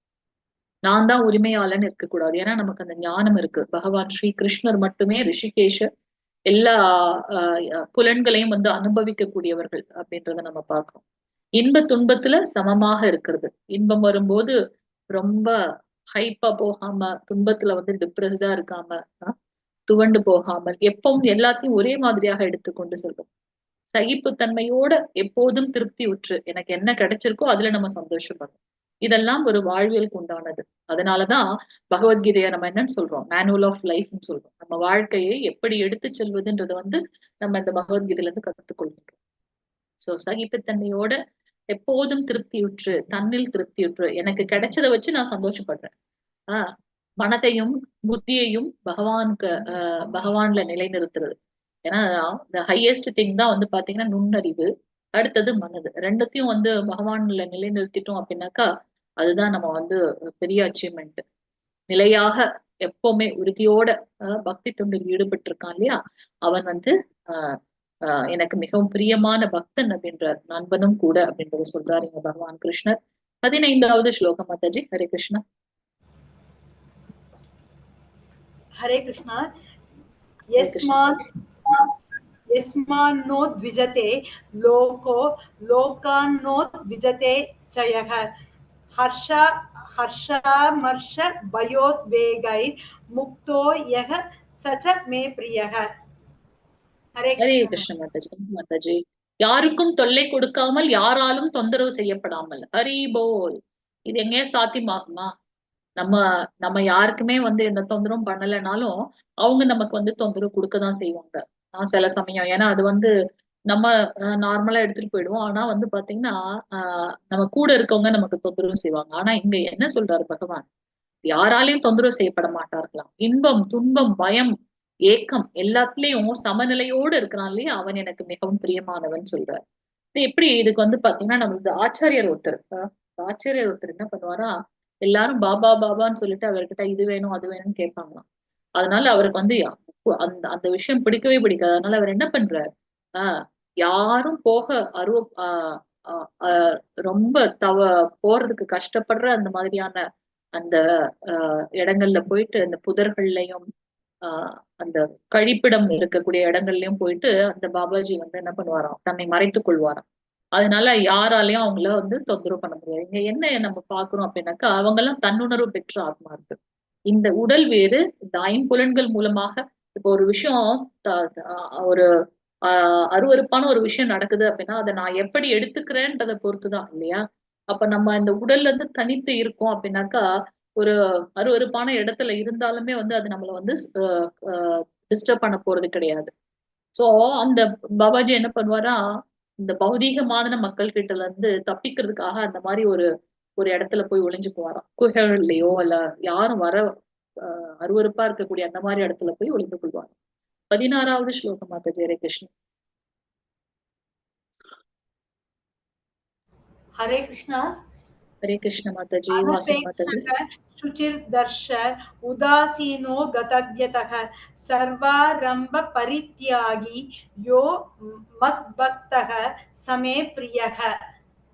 நான் தான் உரிமையாளன் இருக்கக்கூடாது. ஏன்னா நமக்கு அந்த ஞானம் இருக்கு. பகவான் ஸ்ரீ கிருஷ்ணர் மட்டுமே ரிஷிகேஷர் எல்லா புலன்களையும் வந்து அனுபவிக்க கூடியவர்கள் அப்படின்றத நம்ம பார்க்கிறோம். இன்ப துன்பத்துல சமமாக இருக்கிறது. இன்பம் வரும்போது ரொம்ப ஹைப்பா போகாம, துன்பத்துல வந்து டிப்ரெஸ்டா இருக்காம, துவண்டு போகாமல் எப்பவும் எல்லாத்தையும் ஒரே மாதிரியாக எடுத்துக்கொண்டு செல்லும். சகிப்புத்தன்மையோட எப்போதும் திருப்தி உற்று எனக்கு என்ன கிடைச்சிருக்கோ அதுல நம்ம சந்தோஷப்படும். இதெல்லாம் ஒரு வாழ்வியலுக்கு உண்டானது. அதனாலதான் பகவத்கீதையை நம்ம என்னன்னு சொல்றோம்? மேனுவல் ஆஃப் லைஃப்னு சொல்றோம். நம்ம வாழ்க்கையை எப்படி எடுத்து செல்வதுன்றது வந்து நம்ம இந்த பகவத்கீதையில இருந்து கற்றுக்கொள்கின்றோம். சோ சகிப்புத்தன்மையோட எப்போதும் திருப்தியுற்று, தன்னில் திருப்தியுற்று, எனக்கு கிடைச்சதை வச்சு நான் சந்தோஷப்படுறேன். மனதையும் புத்தியையும் பகவான்ல நிலைநிறுத்துறது. ஏன்னா இந்த ஹையஸ்ட் திங் தான் வந்து பாத்தீங்கன்னா நுண்ணறிவு, அடுத்தது மனது. ரெண்டத்தையும் வந்து பகவான்ல நிலைநிறுத்திட்டோம் அப்படின்னாக்கா அதுதான் நம்ம வந்து பெரிய அச்சீவ்மெண்ட். நிலையாக எப்பவுமே உறுதியோட பக்தி தொண்டில் ஈடுபட்டு இருக்கான் இல்லையா, அவன் வந்து எனக்கு மிகவும் பிரியமான பக்தன் அப்படின்றார், நண்பனும் கூட அப்படின்றத சொல்றாரு இங்க பகவான் கிருஷ்ணர். 15வது ஸ்லோகம் மாதாஜி. ஹரே கிருஷ்ணா. ஹரே கிருஷ்ணா. யஸ்மான்னோ த்விஜதே லோகோ லோகான்னோ த்விஜதே சயஹ ஹர்ஷாமர்ஷ பயோத்வேகை முக்தோ யஹ சச மே பிரியஹ. ஹரே கிருஷ்ண மாதாஜி. மாதாஜி, யாருக்கும் தொல்லை கொடுக்காமல், யாராலும் தொந்தரவு செய்யப்படாமல். ஹரி போல். இது எங்கேயா சாத்தியமாகுமா? நம்ம யாருக்குமே வந்து எந்த தொந்தரவும் பண்ணலைனாலும் அவங்க நமக்கு வந்து தொந்தரவு கொடுக்கதான் செய்வாங்க சில சமயம். ஏன்னா அது வந்து நம்ம நார்மலா எடுத்துட்டு போயிடுவோம். ஆனா வந்து பாத்தீங்கன்னா நம்ம கூட இருக்கவங்க நமக்கு தொந்தரவு செய்வாங்க. ஆனா இங்க என்ன சொல்றாரு பகவான்? யாராலையும் தொந்தரவு செய்யப்பட மாட்டார்களாம். இன்பம், துன்பம், பயம், ஏக்கம் எல்லாத்துலயும் சமநிலையோடு இருக்கிறான் இல்லையா, அவன் எனக்கு மிகவும் பிரியமானவன் சொல்றார். இது எப்படி இதுக்கு வந்து பாத்தீங்கன்னா நம்மளுக்கு ஆச்சாரியர் ஒருத்தர் என்ன பண்ணுவாரா, எல்லாரும் பாபா பாபான்னு சொல்லிட்டு அவர்கிட்ட இது வேணும் அது வேணும்னு கேட்பாங்களாம். அதனால அவருக்கு வந்து அந்த அந்த விஷயம் பிடிக்கவே பிடிக்காது. அதனால அவர் என்ன பண்றாரு, யாரும் போக ரொம்ப போறதுக்கு கஷ்டப்படுற அந்த மாதிரியான அந்த இடங்கள்ல போயிட்டு அந்த புதர்கள்லயும் அந்த கழிப்பிடம் இருக்கக்கூடிய இடங்கள்லயும் போயிட்டு அந்த பாபாஜி வந்து என்ன பண்ணுவாராம், தன்னை மறைத்துக் கொள்வாராம். அதனால யாராலையும் அவங்கள வந்து தொந்தரவு பண்ண முடியாது. இங்க என்ன நம்ம பாக்குறோம் அப்படின்னாக்கா, அவங்க எல்லாம் தன்னுணர்வு பெற்ற ஆத்மா இருக்கு. இந்த உடல் வேறு, இந்த ஐம்புலன்கள் மூலமாக இப்போ ஒரு விஷயம் ஒரு அருவருப்பான ஒரு விஷயம் நடக்குது அப்படின்னா அதை நான் எப்படி எடுத்துக்கிறேன்றதை பொறுத்துதான் இல்லையா. அப்ப நம்ம இந்த உடல்ல இருந்து தனித்து இருக்கோம் அப்படின்னாக்கா, ஒரு அருவருப்பான இடத்துல இருந்தாலுமே வந்து அது நம்மள வந்து டிஸ்டர்ப் பண்ண போறது கிடையாது. சோ அந்த பாபாஜி என்ன பண்ணுவாரா, இந்த பௌதீகமான மக்கள் கிட்ட இருந்து தப்பிக்கிறதுக்காக அந்த மாதிரி ஒரு ஒரு இடத்துல போய் ஒளிஞ்சுக்குவாராம். குகைகள்லயோ இல்ல யாரும் வர அருவருப்பா இருக்கக்கூடிய அந்த மாதிரி இடத்துல போய் ஒளிந்து கொள்வாராம். 16வது ஸ்லோகம் மாதாஜி. ஹரே கிருஷ்ணா. ஹரே கிருஷ்ணா. ஹரே கிருஷ்ண மாதாஜி. வாசன் மாதாஜி. शुचिर्दर्श उदासीनो गतव्यतः सर्वारंभ परित्यागी यो मद्भक्तः समे प्रियः.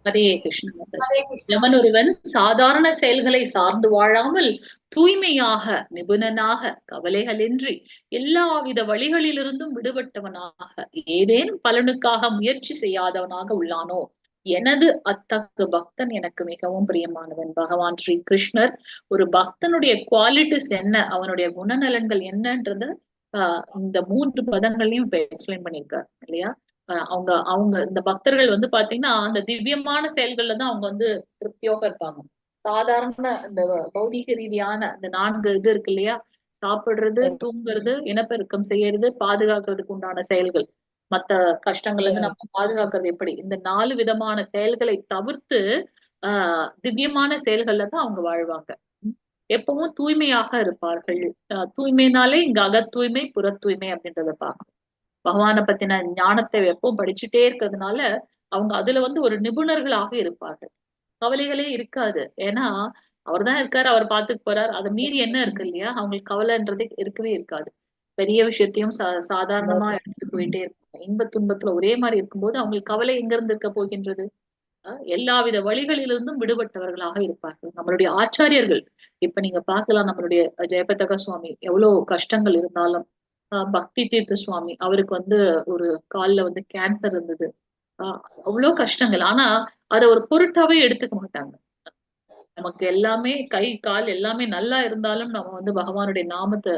ஹரே கிருஷ்ண மாதாஜி. எவன் ஒருவன் சாதாரண செயல்களை சார்ந்து வாழாமல் தூய்மையாக, நிபுணனாக, கவலைகளின்றி எல்லாவித வழிகளிலிருந்தும் விடுபட்டவனாக, ஏதேனும் பலனுக்காக முயற்சி செய்யாதவனாக உள்ளானோ, எனது அத்தகு பக்தன் எனக்கு மிகவும் பிரியமானவன். பகவான் ஸ்ரீ கிருஷ்ணர் ஒரு பக்தனுடைய குவாலிட்டிஸ் என்ன, அவனுடைய குணநலன்கள் என்னன்றத இந்த 3 பதங்களையும் எக்ஸ்பிளைன் பண்ணியிருக்காரு இல்லையா. அவங்க அவங்க இந்த பக்தர்கள் வந்து பாத்தீங்கன்னா அந்த திவ்யமான செயல்கள்ல தான் அவங்க வந்து திருப்தியோக இருப்பாங்க. சாதாரண இந்த பௌதீக ரீதியான இந்த 4 இது இருக்கு இல்லையா, சாப்பிடுறது, தூங்குறது, இனப்பெருக்கம் செய்யறது, பாதுகாக்கிறதுக்கு உண்டான செயல்கள், மத்த கஷ்டங்கள்ல இருந்து நம்ம பாதுகாக்கிறது எப்படி, இந்த 4 விதமான செயல்களை தவிர்த்து திவ்யமான செயல்கள்ல தான் அவங்க வாழ்வாங்க. எப்பவும் தூய்மையாக இருப்பார்கள். தூய்மைனாலே இங்க அகத்தூய்மை, புற தூய்மை அப்படின்றத பார்க்கணும். பகவானை பத்தின ஞானத்தை எப்பவும் படிச்சுட்டே இருக்கிறதுனால அவங்க அதுல வந்து ஒரு நிபுணர்களாக இருப்பார்கள். கவலைகளே இருக்காது. ஏன்னா அவர் தான் இருக்காரு, அவர் பார்த்துட்டு போறாரு. அதை மீறி என்ன இருக்கு இல்லையா, அவங்களுக்கு கவலைன்றதே இருக்கவே இருக்காது. பெரிய விஷயத்தையும் சாதாரணமா எடுத்துட்டு போயிட்டே இருப்பாங்க. இன்ப துன்பத்துல ஒரே மாதிரி இருக்கும்போது அவங்களுக்கு கவலை எங்க இருந்து இருக்க போகின்றது. எல்லாவித வழிகளிலிருந்தும் விடுபட்டவர்களாக இருப்பார்கள் நம்மளுடைய ஆச்சாரியர்கள். இப்ப நீங்க பார்க்கலாம், நம்மளுடைய ஜெயபதக சுவாமி எவ்வளவு கஷ்டங்கள் இருந்தாலும், பக்தி தீர்த்த சுவாமி அவருக்கு வந்து ஒரு கால்ல வந்து கேன்சர் இருந்தது. அவ்வளவு கஷ்டங்கள். ஆனா அதை ஒரு பொருட்டாவே எடுத்துக்க மாட்டாங்க. நமக்கு எல்லாமே கை கால் எல்லாமே நல்லா இருந்தாலும் நம்ம வந்து பகவானுடைய நாமத்தை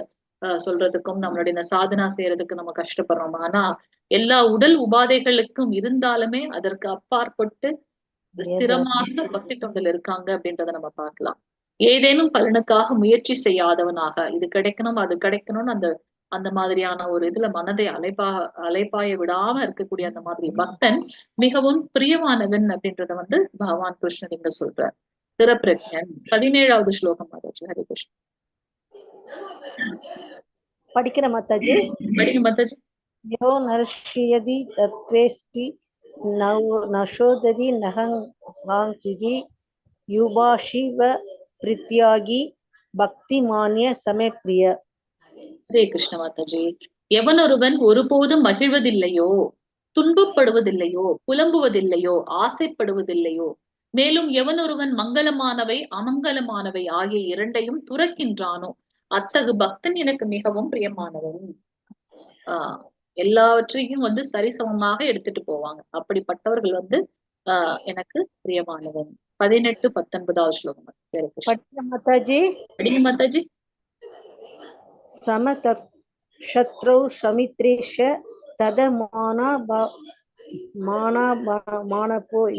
சொல்றதுக்கும் நம்மளுடைய இந்த சாதனா செய்யறதுக்கு நம்ம கஷ்டப்படுறோம். ஆனா எல்லா உடல் உபாதைகளுக்கும் இருந்தாலுமே அதற்கு அப்பாற்பட்டு ஸ்திரமாக பக்தி தொண்டில் இருக்காங்க அப்படின்றத நம்ம பார்க்கலாம். ஏதேனும் பலனுக்காக முயற்சி செய்யாதவனாக, இது கிடைக்கணும் அது கிடைக்கணும்னு அந்த அந்த மாதிரியான ஒரு இதுல மனதை அலைப்பாய விடாம இருக்கக்கூடிய அந்த மாதிரி பக்தன் மிகவும் பிரியமானவன் அப்படின்றத வந்து பகவான் கிருஷ்ணன் இங்க சொல்றார். திரப்பிரஜன் 17வது ஸ்லோகம் மாதாஜி. ஹரே கிருஷ்ணன். படிக்கிற மாதாஜி. படிங்க மாதாஜி. யோ நர்ஷயதி தத்வேஷ்டி நஷோததி நஹங்காங்கிதி யுபாஷிவ பிரித்யாகி பக்தி மானிய சமே பிரிய. ஹரே கிருஷ்ண மாதாஜி. எவனொருவன் ஒருபோதும் மகிழ்வதில்லையோ, துன்பப்படுவதில்லையோ, புலம்புவதில்லையோ, ஆசைப்படுவதில்லையோ, மேலும் எவனொருவன் மங்களமானவை அமங்கலமானவை ஆகிய இரண்டையும் துறக்கின்றானோ, அத்தகு பக்தன் எனக்கு மிகவும் பிரியமானவன். எல்லாவற்றையும் வந்து சரிசமமாக எடுத்துட்டு போவாங்க. அப்படிப்பட்டவர்கள் வந்து எனக்கு பிரியமானவன். 18, 19வது ஸ்லோகம். மாதாஜி. படிங்க மாதாஜி. समतः शत्रौ समित्रेश तद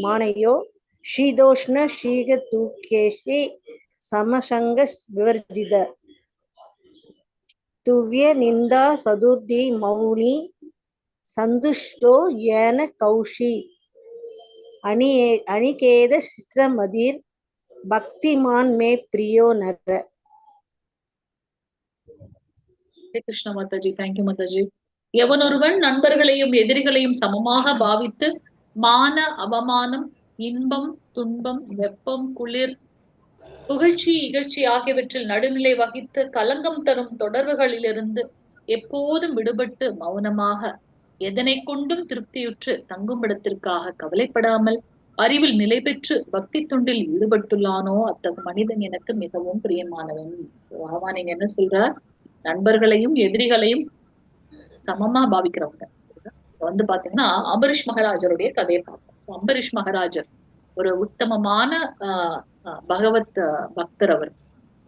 मानयो शीतोष्ण शीघ्रतुकेशे समसंग विवर्जित तुव्य निंदा सदुर्दि मौनी संतुष्टो येन कौशी अनिकेत शिस्त्रमदिर भक्तिमान में प्रियो नर. ஹரே கிருஷ்ண மாதாஜி. தேங்க்யூ மாதாஜி. எவனொருவன் நண்பர்களையும் எதிரிகளையும் சமமாக பாவித்து மான அவமானம், இன்பம், துன்பம், வெப்பம், குளிர், புகழ்ச்சி, இகழ்ச்சி ஆகியவற்றில் நடுநிலை வகித்து கலங்கம் தரும் தொடர்புகளிலிருந்து எப்போதும் விடுபட்டு மௌனமாக எதனை கொண்டும் திருப்தியுற்று தங்குமிடத்திற்காக கவலைப்படாமல் அறிவில் நிலை பெற்று பக்தி தொண்டில் ஈடுபட்டுள்ளானோ அத்தகு மனிதன் எனக்கு மிகவும் பிரியமானவன். பகவான் நீங்க என்ன சொல்றார்? நண்பர்களையும் எதிரிகளையும் சமமா பாவிக்கிறவங்க. வந்து பாத்தீங்கன்னா அம்பரீஷ் மகாராஜருடைய கதையை பார்ப்போம். அம்பரீஷ் மகாராஜர் ஒரு உத்தமமான பகவத் பக்தர் அவர்.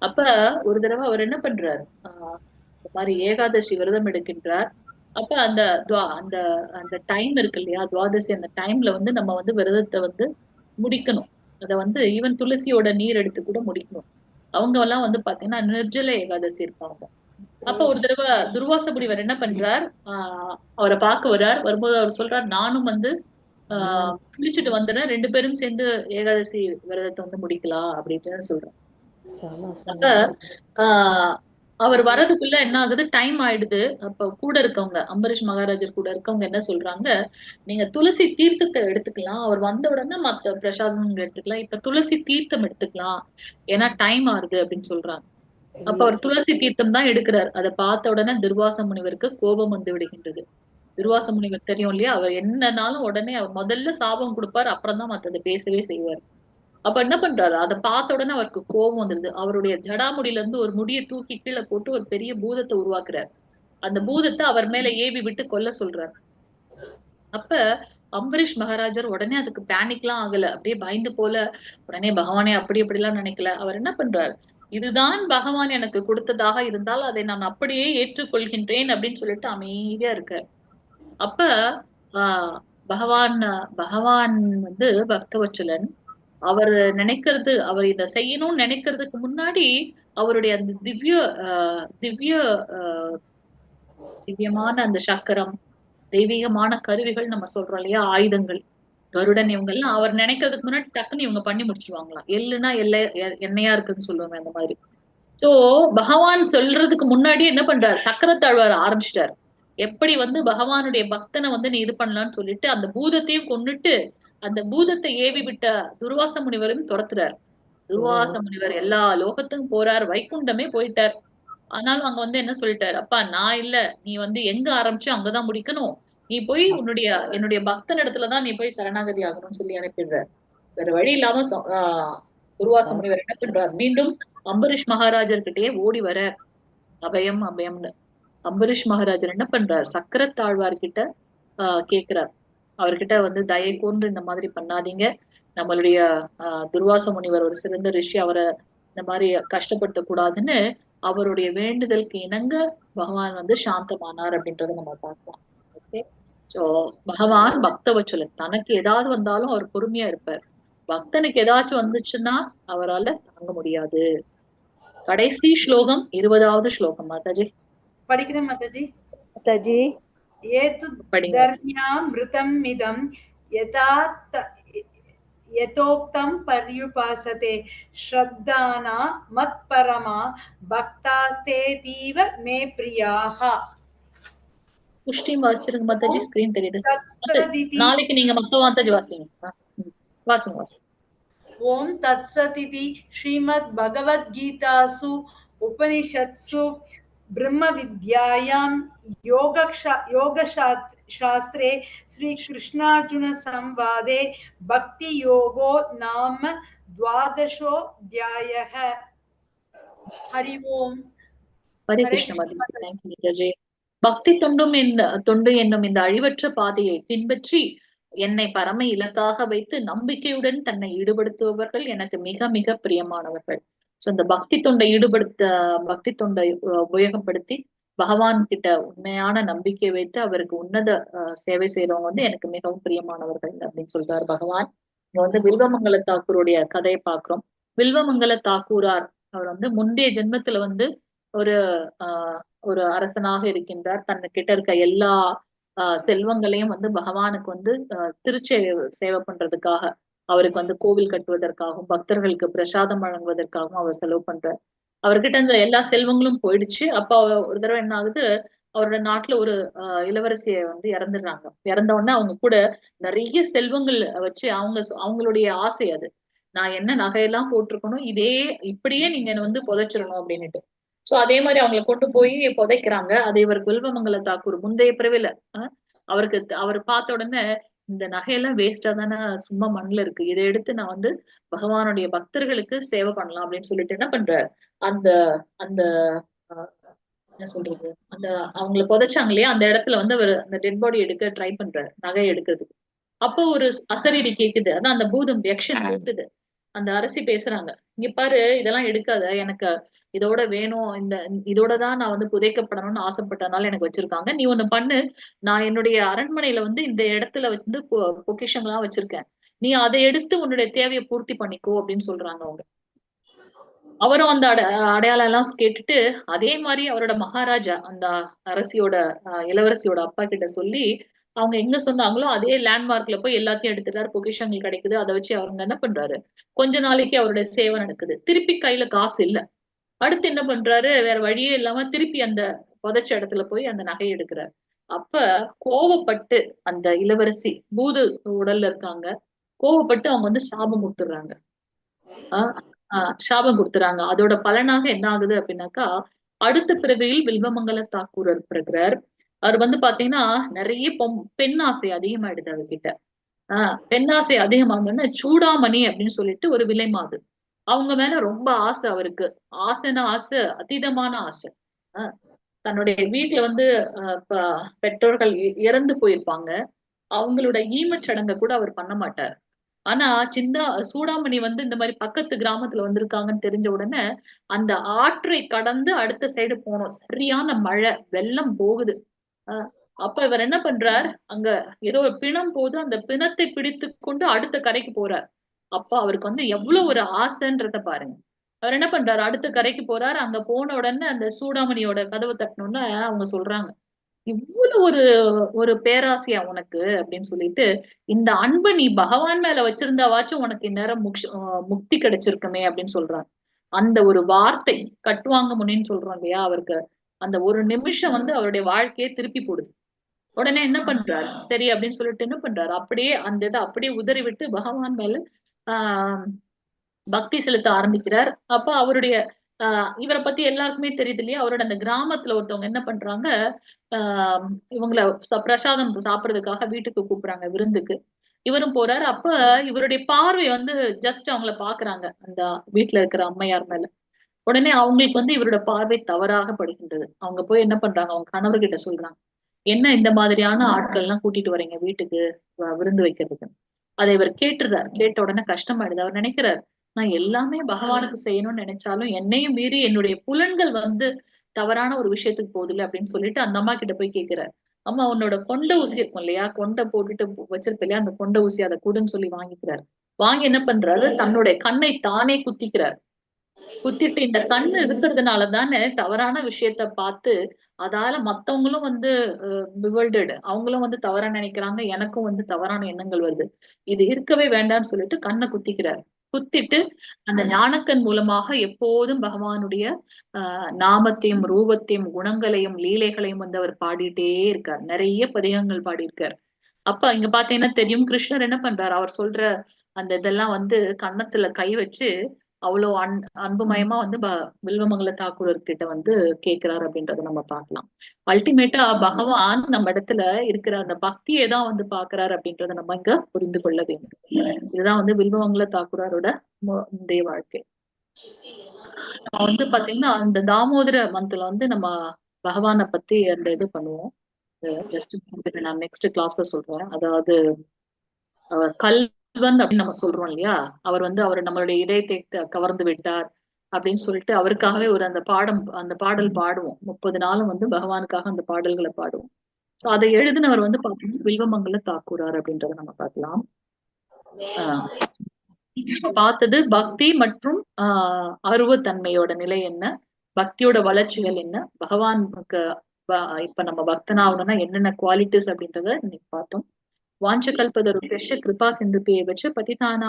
அப்ப ஒரு தடவை அவர் என்ன பண்றாரு, இந்த மாதிரி ஏகாதசி விரதம் எடுக்கின்றார். அப்ப அந்த அந்த அந்த டைம் இருக்கு இல்லையா, துவாதசி, அந்த டைம்ல வந்து நம்ம வந்து விரதத்தை வந்து முடிக்கணும். அத வந்து ஈவன் துளசியோட நீர் எடுத்து கூட முடிக்கணும். அவங்க எல்லாம் வந்து பாத்தீங்கன்னா நிர்ஜல ஏகாதசி இருப்பாங்க. அப்ப ஒரு தடவை துர்வாச முனிவர் என்ன பண்றார், அவரை பார்க்க வர்றார். வரும்போது அவர் சொல்றார், நானும் வந்து குளிச்சுட்டு வந்துடுறேன், 2 பேரும் சேர்ந்து ஏகாதசி விரதத்தை வந்து முடிக்கலாம் அப்படின்னு சொல்றேன். அப்ப அவர் வர்றதுக்குள்ள என்ன ஆகுது, டைம் ஆயிடுது. அப்ப கூட இருக்கவங்க, அம்பரீஷ் மகாராஜர் கூட இருக்கவங்க என்ன சொல்றாங்க, நீங்க துளசி தீர்த்தத்தை எடுத்துக்கலாம், அவர் வந்த உடனே மத்த பிரசாதம் எடுத்துக்கலாம், இப்ப துளசி தீர்த்தம் எடுத்துக்கலாம், ஏன்னா டைம் ஆகுது அப்படின்னு சொல்றாங்க. அப்ப அவர் துளசி தீர்த்தம் தான் எடுக்கிறார். அதை பார்த்த உடனே துர்வாச முனிவருக்கு கோபம் வந்து விடுகின்றது. துர்வாச முனிவர் தெரியும் இல்லையா, அவர் என்னன்னாலும் உடனே அவர் முதல்ல சாபம் கொடுப்பார், அப்புறம் தான் மத்ததை பேசவே செய்வார். அப்ப என்ன பண்றாரு, அதை பார்த்த உடனே அவருக்கு கோபம் வந்துருது. அவருடைய ஜடாமுடியில இருந்து ஒரு முடியை தூக்கி கீழே போட்டு ஒரு பெரிய பூதத்தை உருவாக்குறாரு. அந்த பூதத்தை அவர் மேல ஏவி விட்டு கொல்ல சொல்றாரு. அப்ப அம்பரீஷ் மகாராஜர் உடனே அதுக்கு பேனிக்லாம் ஆகல, அப்படியே பயந்து போல உடனே பகவானே அப்படி எல்லாம் நினைக்கல. அவர் என்ன பண்றாரு, இதுதான் பகவான் எனக்கு கொடுத்ததாக இருந்தால் அதை நான் அப்படியே ஏற்றுக்கொள்கின்றேன் அப்படின்னு சொல்லிட்டு அமைதியா இருக்கார். அப்ப பகவான் வந்து பக்தவச்சலன். அவர் நினைக்கிறது, அவர் இதை செய்யணும்னு நினைக்கிறதுக்கு முன்னாடி அவருடைய அந்த திவ்யமான அந்த சக்கரம், தெய்வீகமான கருவிகள் நம்ம சொல்றோம் இல்லையா, ஆயுதங்கள், கருடன், இவங்க எல்லாம் அவர் நினைக்கிறதுக்கு முன்னாடி டக்குன்னு இவங்க பண்ணி முடிச்சிருவாங்களாம். எள்ளுனா எண்ணெயா இருக்குன்னு சொல்லுவாங்க அந்த மாதிரி. சோ பகவான் சொல்றதுக்கு முன்னாடி என்ன பண்றாரு, சக்கரத்தாழ்வார் ஆரம்பிச்சிட்டாரு. எப்படி வந்து பகவானுடைய பக்தனை வந்து நீ இது பண்ணலான்னு சொல்லிட்டு அந்த பூதத்தையும் கொண்டுட்டு அந்த பூதத்தை ஏவி விட்ட துர்வாச முனிவரும் துரத்துறாரு. துர்வாச முனிவர் எல்லா லோகத்துக்கும் போறார், வைகுண்டமே போயிட்டார். ஆனாலும் அங்க வந்து என்ன சொல்லிட்டாரு, அப்பா நான் இல்ல, நீ வந்து எங்க ஆரம்பிச்சோ அங்கதான் முடிக்கணும், நீ போய் என்னுடைய பக்தன் இடத்துலதான் நீ போய் சரணாகதி ஆகணும்னு சொல்லி அனுப்பிடுறார். வேற வழி இல்லாம துர்வாச முனிவர் என்ன பண்றார், மீண்டும் அம்பரீஷ் மகாராஜர் கிட்டயே ஓடி வர அபயம் அபயம்னு. அம்பரீஷ் மகாராஜர் என்ன பண்றார், சக்கரத்தாழ்வார்கிட்ட கேக்குறார், அவர்கிட்ட வந்து தயை கூர்ந்து இந்த மாதிரி பண்ணாதீங்க, நம்மளுடைய துர்வாச முனிவர் ஒரு சிறந்த ரிஷி, அவரை இந்த மாதிரி கஷ்டப்படுத்த கூடாதுன்னு அவருடைய வேண்டுதலுக்கு இணங்க பகவான் வந்து சாந்தமானார் அப்படின்றத நம்ம பார்க்கலாம். ஓகே, சோ பகவான் பக்தவச்சலன், தனக்கு ஏதாவது வந்தாலும் அவர் பொறுமையா இருப்பார். பக்தனுக்கு ஏதாச்சும் வந்துச்சுன்னா அவரால தாங்க முடியாது. கடைசி ஸ்லோகம் 20வது ஸ்லோகம் மாதாஜி படிக்கிறேன். மாதாஜி மாதாஜி ஏது தர்மியாமிருதம் மிதம் யதோக்தம் பர்யுபாசதே ஸ்ரத்தானா மத்பரமா பக்தாஸ்தேதீவ மே பிரியாஹ. புஷ்டியும் வாசிச்சிருங்க மாதாஜி, ஸ்கிரீன் தெரியுது. நாளைக்கு நீங்க மொத்த மாதாஜி வாசிங்க. வாசிங்க. ஓம் தத்சதிதி ஸ்ரீமத் பகவத்கீதாசு உபனிஷத்சு ब्रह्म विद्यायां योगशास्त्रे श्री कृष्णार्जुन संवादे भक्ति योगो नाम 12ोऽध्यायः. हरि ओम. हरे कृष्ण माताजी. பக்தி தொண்டு என்னும் இந்த அழிவற்ற பாதையை பின்பற்றி என்னை பரம இலக்காக வைத்து நம்பிக்கையுடன் தன்னை ஈடுபடுத்துபவர்கள் எனக்கு மிக மிக பிரியமானவர்கள். சோ இந்த பக்தி தொண்டை உபயோகப்படுத்தி பகவான் கிட்ட உண்மையான நம்பிக்கை வைத்து அவருக்கு உன்னத சேவை செய்யறவங்க வந்து எனக்கு மிகவும் பிரியமானவர்கள் அப்படின்னு சொல்றாரு பகவான். இங்க வந்து வில்வமங்கல தாக்கூருடைய கதையை பாக்குறோம். வில்வமங்கல தாக்கூரார் அவர் வந்து முந்தைய ஜென்மத்துல வந்து ஒரு அரசனாக இருக்கின்றார். தன்கிட்ட இருக்க எல்லா செல்வங்களையும் வந்து பகவானுக்கு வந்து சேவை பண்றதுக்காக, அவருக்கு வந்து கோவில் கட்டுவதற்காகவும் பக்தர்களுக்கு பிரசாதம் வழங்குவதற்காகவும் அவர் செலவு பண்றார். அவர்கிட்ட இந்த எல்லா செல்வங்களும் போயிடுச்சு. அப்ப ஒரு தடவை என்ன ஆகுது, அவரோட நாட்டுல ஒரு இளவரசிய வந்து இறந்துடுறாங்க. இறந்த உடனே அவங்க கூட நிறைய செல்வங்கள் வச்சு அவங்களுடைய ஆசை அது. நான் என்ன நகையெல்லாம் போட்டிருக்கணும், இப்படியே நீங்க என்னை வந்து புதைச்சிடணும் அப்படின்னுட்டு. சோ அதே மாதிரி அவங்களை கொண்டு போய் புதைக்கிறாங்க. அது இவர் வில்வமங்கல தாக்கூர் முந்தைய பிறவில அவர் பார்த்த உடனே இந்த நகையெல்லாம் வேஸ்டா தானே சும்மா மண்ணுல இருக்கு, இதை எடுத்து நான் வந்து பகவானுடைய பக்தர்களுக்கு சேவை பண்ணலாம் அப்படின்னு சொல்லிட்டு என்ன பண்றாரு, அந்த அந்த என்ன சொல்றது, அந்த அவங்களை புதைச்சாங்க இல்லையா, அந்த இடத்துல வந்து அவர் அந்த டெட் பாடி எடுக்க ட்ரை பண்றாரு, நகை எடுக்கிறதுக்கு. அப்போ ஒரு அசரீரி கேக்குது, அதான் அந்த பூதம் யக்ஷன் கேக்குது. அந்த அரசி பேசுறாங்க, இங்க பாரு இதெல்லாம் எடுக்காத, எனக்கு இதோட வேணும், இதோட தான் நான் வந்து புதைக்கப்படணும்னு ஆசைப்பட்டனால எனக்கு வச்சிருக்காங்க. நீ ஒண்ணு பண்ணு, நான் என்னுடைய அரண்மனையில வந்து இந்த இடத்துல வந்து பொக்கிஷங்கள்லாம் வச்சிருக்கேன், நீ அதை எடுத்து உன்னுடைய தேவையை பூர்த்தி பண்ணிக்கோ அப்படின்னு சொல்றாங்க அவங்க. அவரும் அந்த அடையாளம் எல்லாம் கேட்டுட்டு அதே மாதிரி அவரோட மகாராஜா அந்த அரசியோட இளவரசியோட அப்பா கிட்ட சொல்லி அவங்க எங்க சொன்னாங்களோ அதே லேண்ட்மார்க்ல போய் எல்லாத்தையும் எடுத்துட்டாரு. பொக்கிஷங்கள் கிடைக்குது. அதை வச்சு அவங்க என்ன பண்றாரு, கொஞ்ச நாளைக்கு அவருடைய சேவை நடக்குது. திருப்பி கையில காசு இல்ல. அடுத்து என்ன பண்றாரு, வேற வழியே இல்லாம திருப்பி அந்த புதைச்ச இடத்துல போய் அந்த நகையை எடுக்கிறாரு. அப்ப கோவப்பட்டு அந்த இளவரசி பூது உடல்ல இருக்காங்க, கோவப்பட்டு அவங்க வந்து சாபம் கொடுத்துடுறாங்க. சாபம் கொடுத்துறாங்க. அதோட பலனாக என்ன ஆகுது அப்படின்னாக்கா, அடுத்த பிறவியில் வில்வமங்கல தாக்கூரர் பிறகுறார். அவர் வந்து பாத்தீங்கன்னா நிறைய பெண் ஆசை அதிகமாயிடுது அவர்கிட்ட. பெண் ஆசை அதிகமாகணும்னா சூடாமணி அப்படின்னு சொல்லிட்டு ஒரு விலை மாது, அவங்க மேல ரொம்ப ஆசை அவருக்கு. ஆசைன்னா ஆசை, அதீதமான ஆசை. தன்னுடைய வீட்டுல வந்து பெற்றோர்கள் இறந்து போயிருப்பாங்க, அவங்களோட ஈமச்சடங்கை கூட அவர் பண்ண மாட்டார். ஆனா சூடாமணி வந்து இந்த மாதிரி பக்கத்து கிராமத்துல வந்திருக்காங்கன்னு தெரிஞ்ச உடனே அந்த ஆற்றை கடந்து அடுத்த சைடு போனோம். சரியான மழை, வெள்ளம் போகுது. அப்ப இவர் என்ன பண்றார், அங்க ஏதோ ஒரு பிணம் போது, அந்த பிணத்தை பிடித்து கொண்டு அடுத்த கரைக்கு போறார். அப்ப அவருக்கு வந்து எவ்வளவு ஒரு ஆசைன்றத பாருங்க. அவர் என்ன பண்றாரு, அடுத்த கரைக்கு போறாரு. அங்க போன உடனே அந்த சூடாமணியோட கதவை தட்டணும்னு அவங்க சொல்றாங்க, இவ்வளவு ஒரு பேராசையா உனக்கு அப்படின்னு சொல்லிட்டு, இந்த அன்பை நீ பகவான் மேல வச்சிருந்தாவாச்சும் உனக்கு இந்நேரம் முக்தி கிடைச்சிருக்குமே அப்படின்னு சொல்றாங்க. அந்த ஒரு வார்த்தை கட்டுவாங்க முனின்னு சொல்றோம் இல்லையா, அவருக்கு அந்த ஒரு நிமிஷம் வந்து அவருடைய வாழ்க்கையை திருப்பி போடுது. உடனே என்ன பண்றாரு, சரி அப்படின்னு சொல்லிட்டு என்ன பண்றாரு, அப்படியே அந்த இதை அப்படியே உதறி விட்டு பகவான் மேல ஆஹ் பக்தி செலுத்த ஆரம்பிக்கிறார். அப்ப அவருடைய இவரை பத்தி எல்லாருக்குமே தெரியுது இல்லையா, அவரோட அந்த கிராமத்துல ஒருத்தவங்க என்ன பண்றாங்க, இவங்களை பிரசாதம் சாப்பிடுறதுக்காக வீட்டுக்கு கூப்பிடுறாங்க விருந்துக்கு. இவரும் போறாரு. அப்ப இவருடைய பார்வை வந்து ஜஸ்ட் அவங்கள பாக்குறாங்க அந்த வீட்டுல இருக்கிற அம்மையார் மேல. உடனே அவங்களுக்கு வந்து இவரோட பார்வை தவறாக படுகின்றது. அவங்க போய் என்ன பண்றாங்க, அவங்க கணவர்கிட்ட சொல்றாங்க, என்ன இந்த மாதிரியான ஆட்கள் எல்லாம் கூட்டிட்டு வரீங்க வீட்டுக்கு விருந்து வைக்கிறதுக்கு. அதை இவர் கேட்டுறாரு. கேட்ட உடனே கஷ்டமாயிடுது. அவர் நினைக்கிறார், நான் எல்லாமே பகவானுக்கு செய்யணும்னு நினைச்சாலும் என்னையும் மீறி என்னுடைய புலன்கள் வந்து தவறான ஒரு விஷயத்துக்கு போகுதுல்ல அப்படின்னு சொல்லிட்டு அந்த அம்மா கிட்ட போய் கேட்கிறார். அம்மா, உன்னோட கொண்ட ஊசி இருக்கும் இல்லையா, கொண்டை போட்டுட்டு வச்சிருக்க இல்லையா, அந்த கொண்ட ஊசி அதை கூடுன்னு சொல்லி வாங்கிக்கிறார். வாங்கி என்ன பண்றாரு, தன்னுடைய கண்ணை தானே குத்திக்கிறார். குத்திட்டு இந்த கண்ணு இருக்கிறதுனால தானே தவறான விஷயத்த பார்த்து அதால மத்தவங்களும் வந்து பிவல்டட், அவங்களும் வந்து தவறா நினைக்கிறாங்க, எனக்கும் வந்து தவறான எண்ணங்கள் வருது, இது இருக்கவே வேண்டாம்னு சொல்லிட்டு கண்ணை குத்திக்கிறார். குத்திட்டு அந்த ஞானக்கண் மூலமாக எப்போதும் பகவானுடைய நாமத்தையும் ரூபத்தையும் குணங்களையும் லீலைகளையும் வந்து அவர் பாடிட்டே இருக்கார். நிறைய பதிகங்கள் பாடியிருக்கார். அப்ப இங்க பாத்தீங்கன்னா தெரியும், கிருஷ்ணர் என்ன பண்றாரு, அவர் சொல்ற அந்த இதெல்லாம் வந்து கன்னத்துல கை வச்சு அவ்வளவு அன்புமயமா வந்து வில்வமங்கல தாக்கூரர் கிட்ட வந்து கேட்கிறாரு அப்படின்றத நம்ம பார்க்கலாம். அல்டிமேட்டா பகவான் நம்ம இடத்துல இருக்கிற அந்த பக்தியை தான் வந்து பாக்குறாரு அப்படின்றத நம்ம இங்க புரிந்து கொள்ள வேண்டும். இதுதான் வந்து வில்வமங்கல தாக்கூரரோட முந்தைய வாழ்க்கை. வந்து பாத்தீங்கன்னா அந்த தாமோதர மந்திரம் வந்து நம்ம பகவானை பத்தி அந்த இது பண்ணுவோம். ஜஸ்ட் நான் நெக்ஸ்ட் கிளாஸ்ல சொல்றேன். அதாவது கல்வன் அப்படின்னு நம்ம சொல்றோம் இல்லையா, அவர் வந்து அவர் நம்மளுடைய இதயத்தை கவர்ந்து விட்டார் அப்படின்னு சொல்லிட்டு அவருக்காகவே ஒரு அந்த பாடல் பாடுவோம். 30 நாளும் வந்து பகவானுக்காக அந்த பாடல்களை பாடுவோம். அதை எழுதினவர் வந்து பாத்தீங்கன்னா வில்வமங்கல தாக்கூரார் அப்படின்றத நம்ம பார்க்கலாம். பார்த்தது பக்தி மற்றும் அருவத்தன்மையோட நிலை என்ன, பக்தியோட வளர்ச்சிகள் என்ன, பகவானுக்கு இப்ப நம்ம பக்தனாகணும்னா என்னென்ன குவாலிட்டிஸ் அப்படின்றத இன்னைக்கு பார்த்தோம். வாஞ்சகல்பதருப்யஸ்ய கிருபா சிந்துபேவ ச பதிதானாம்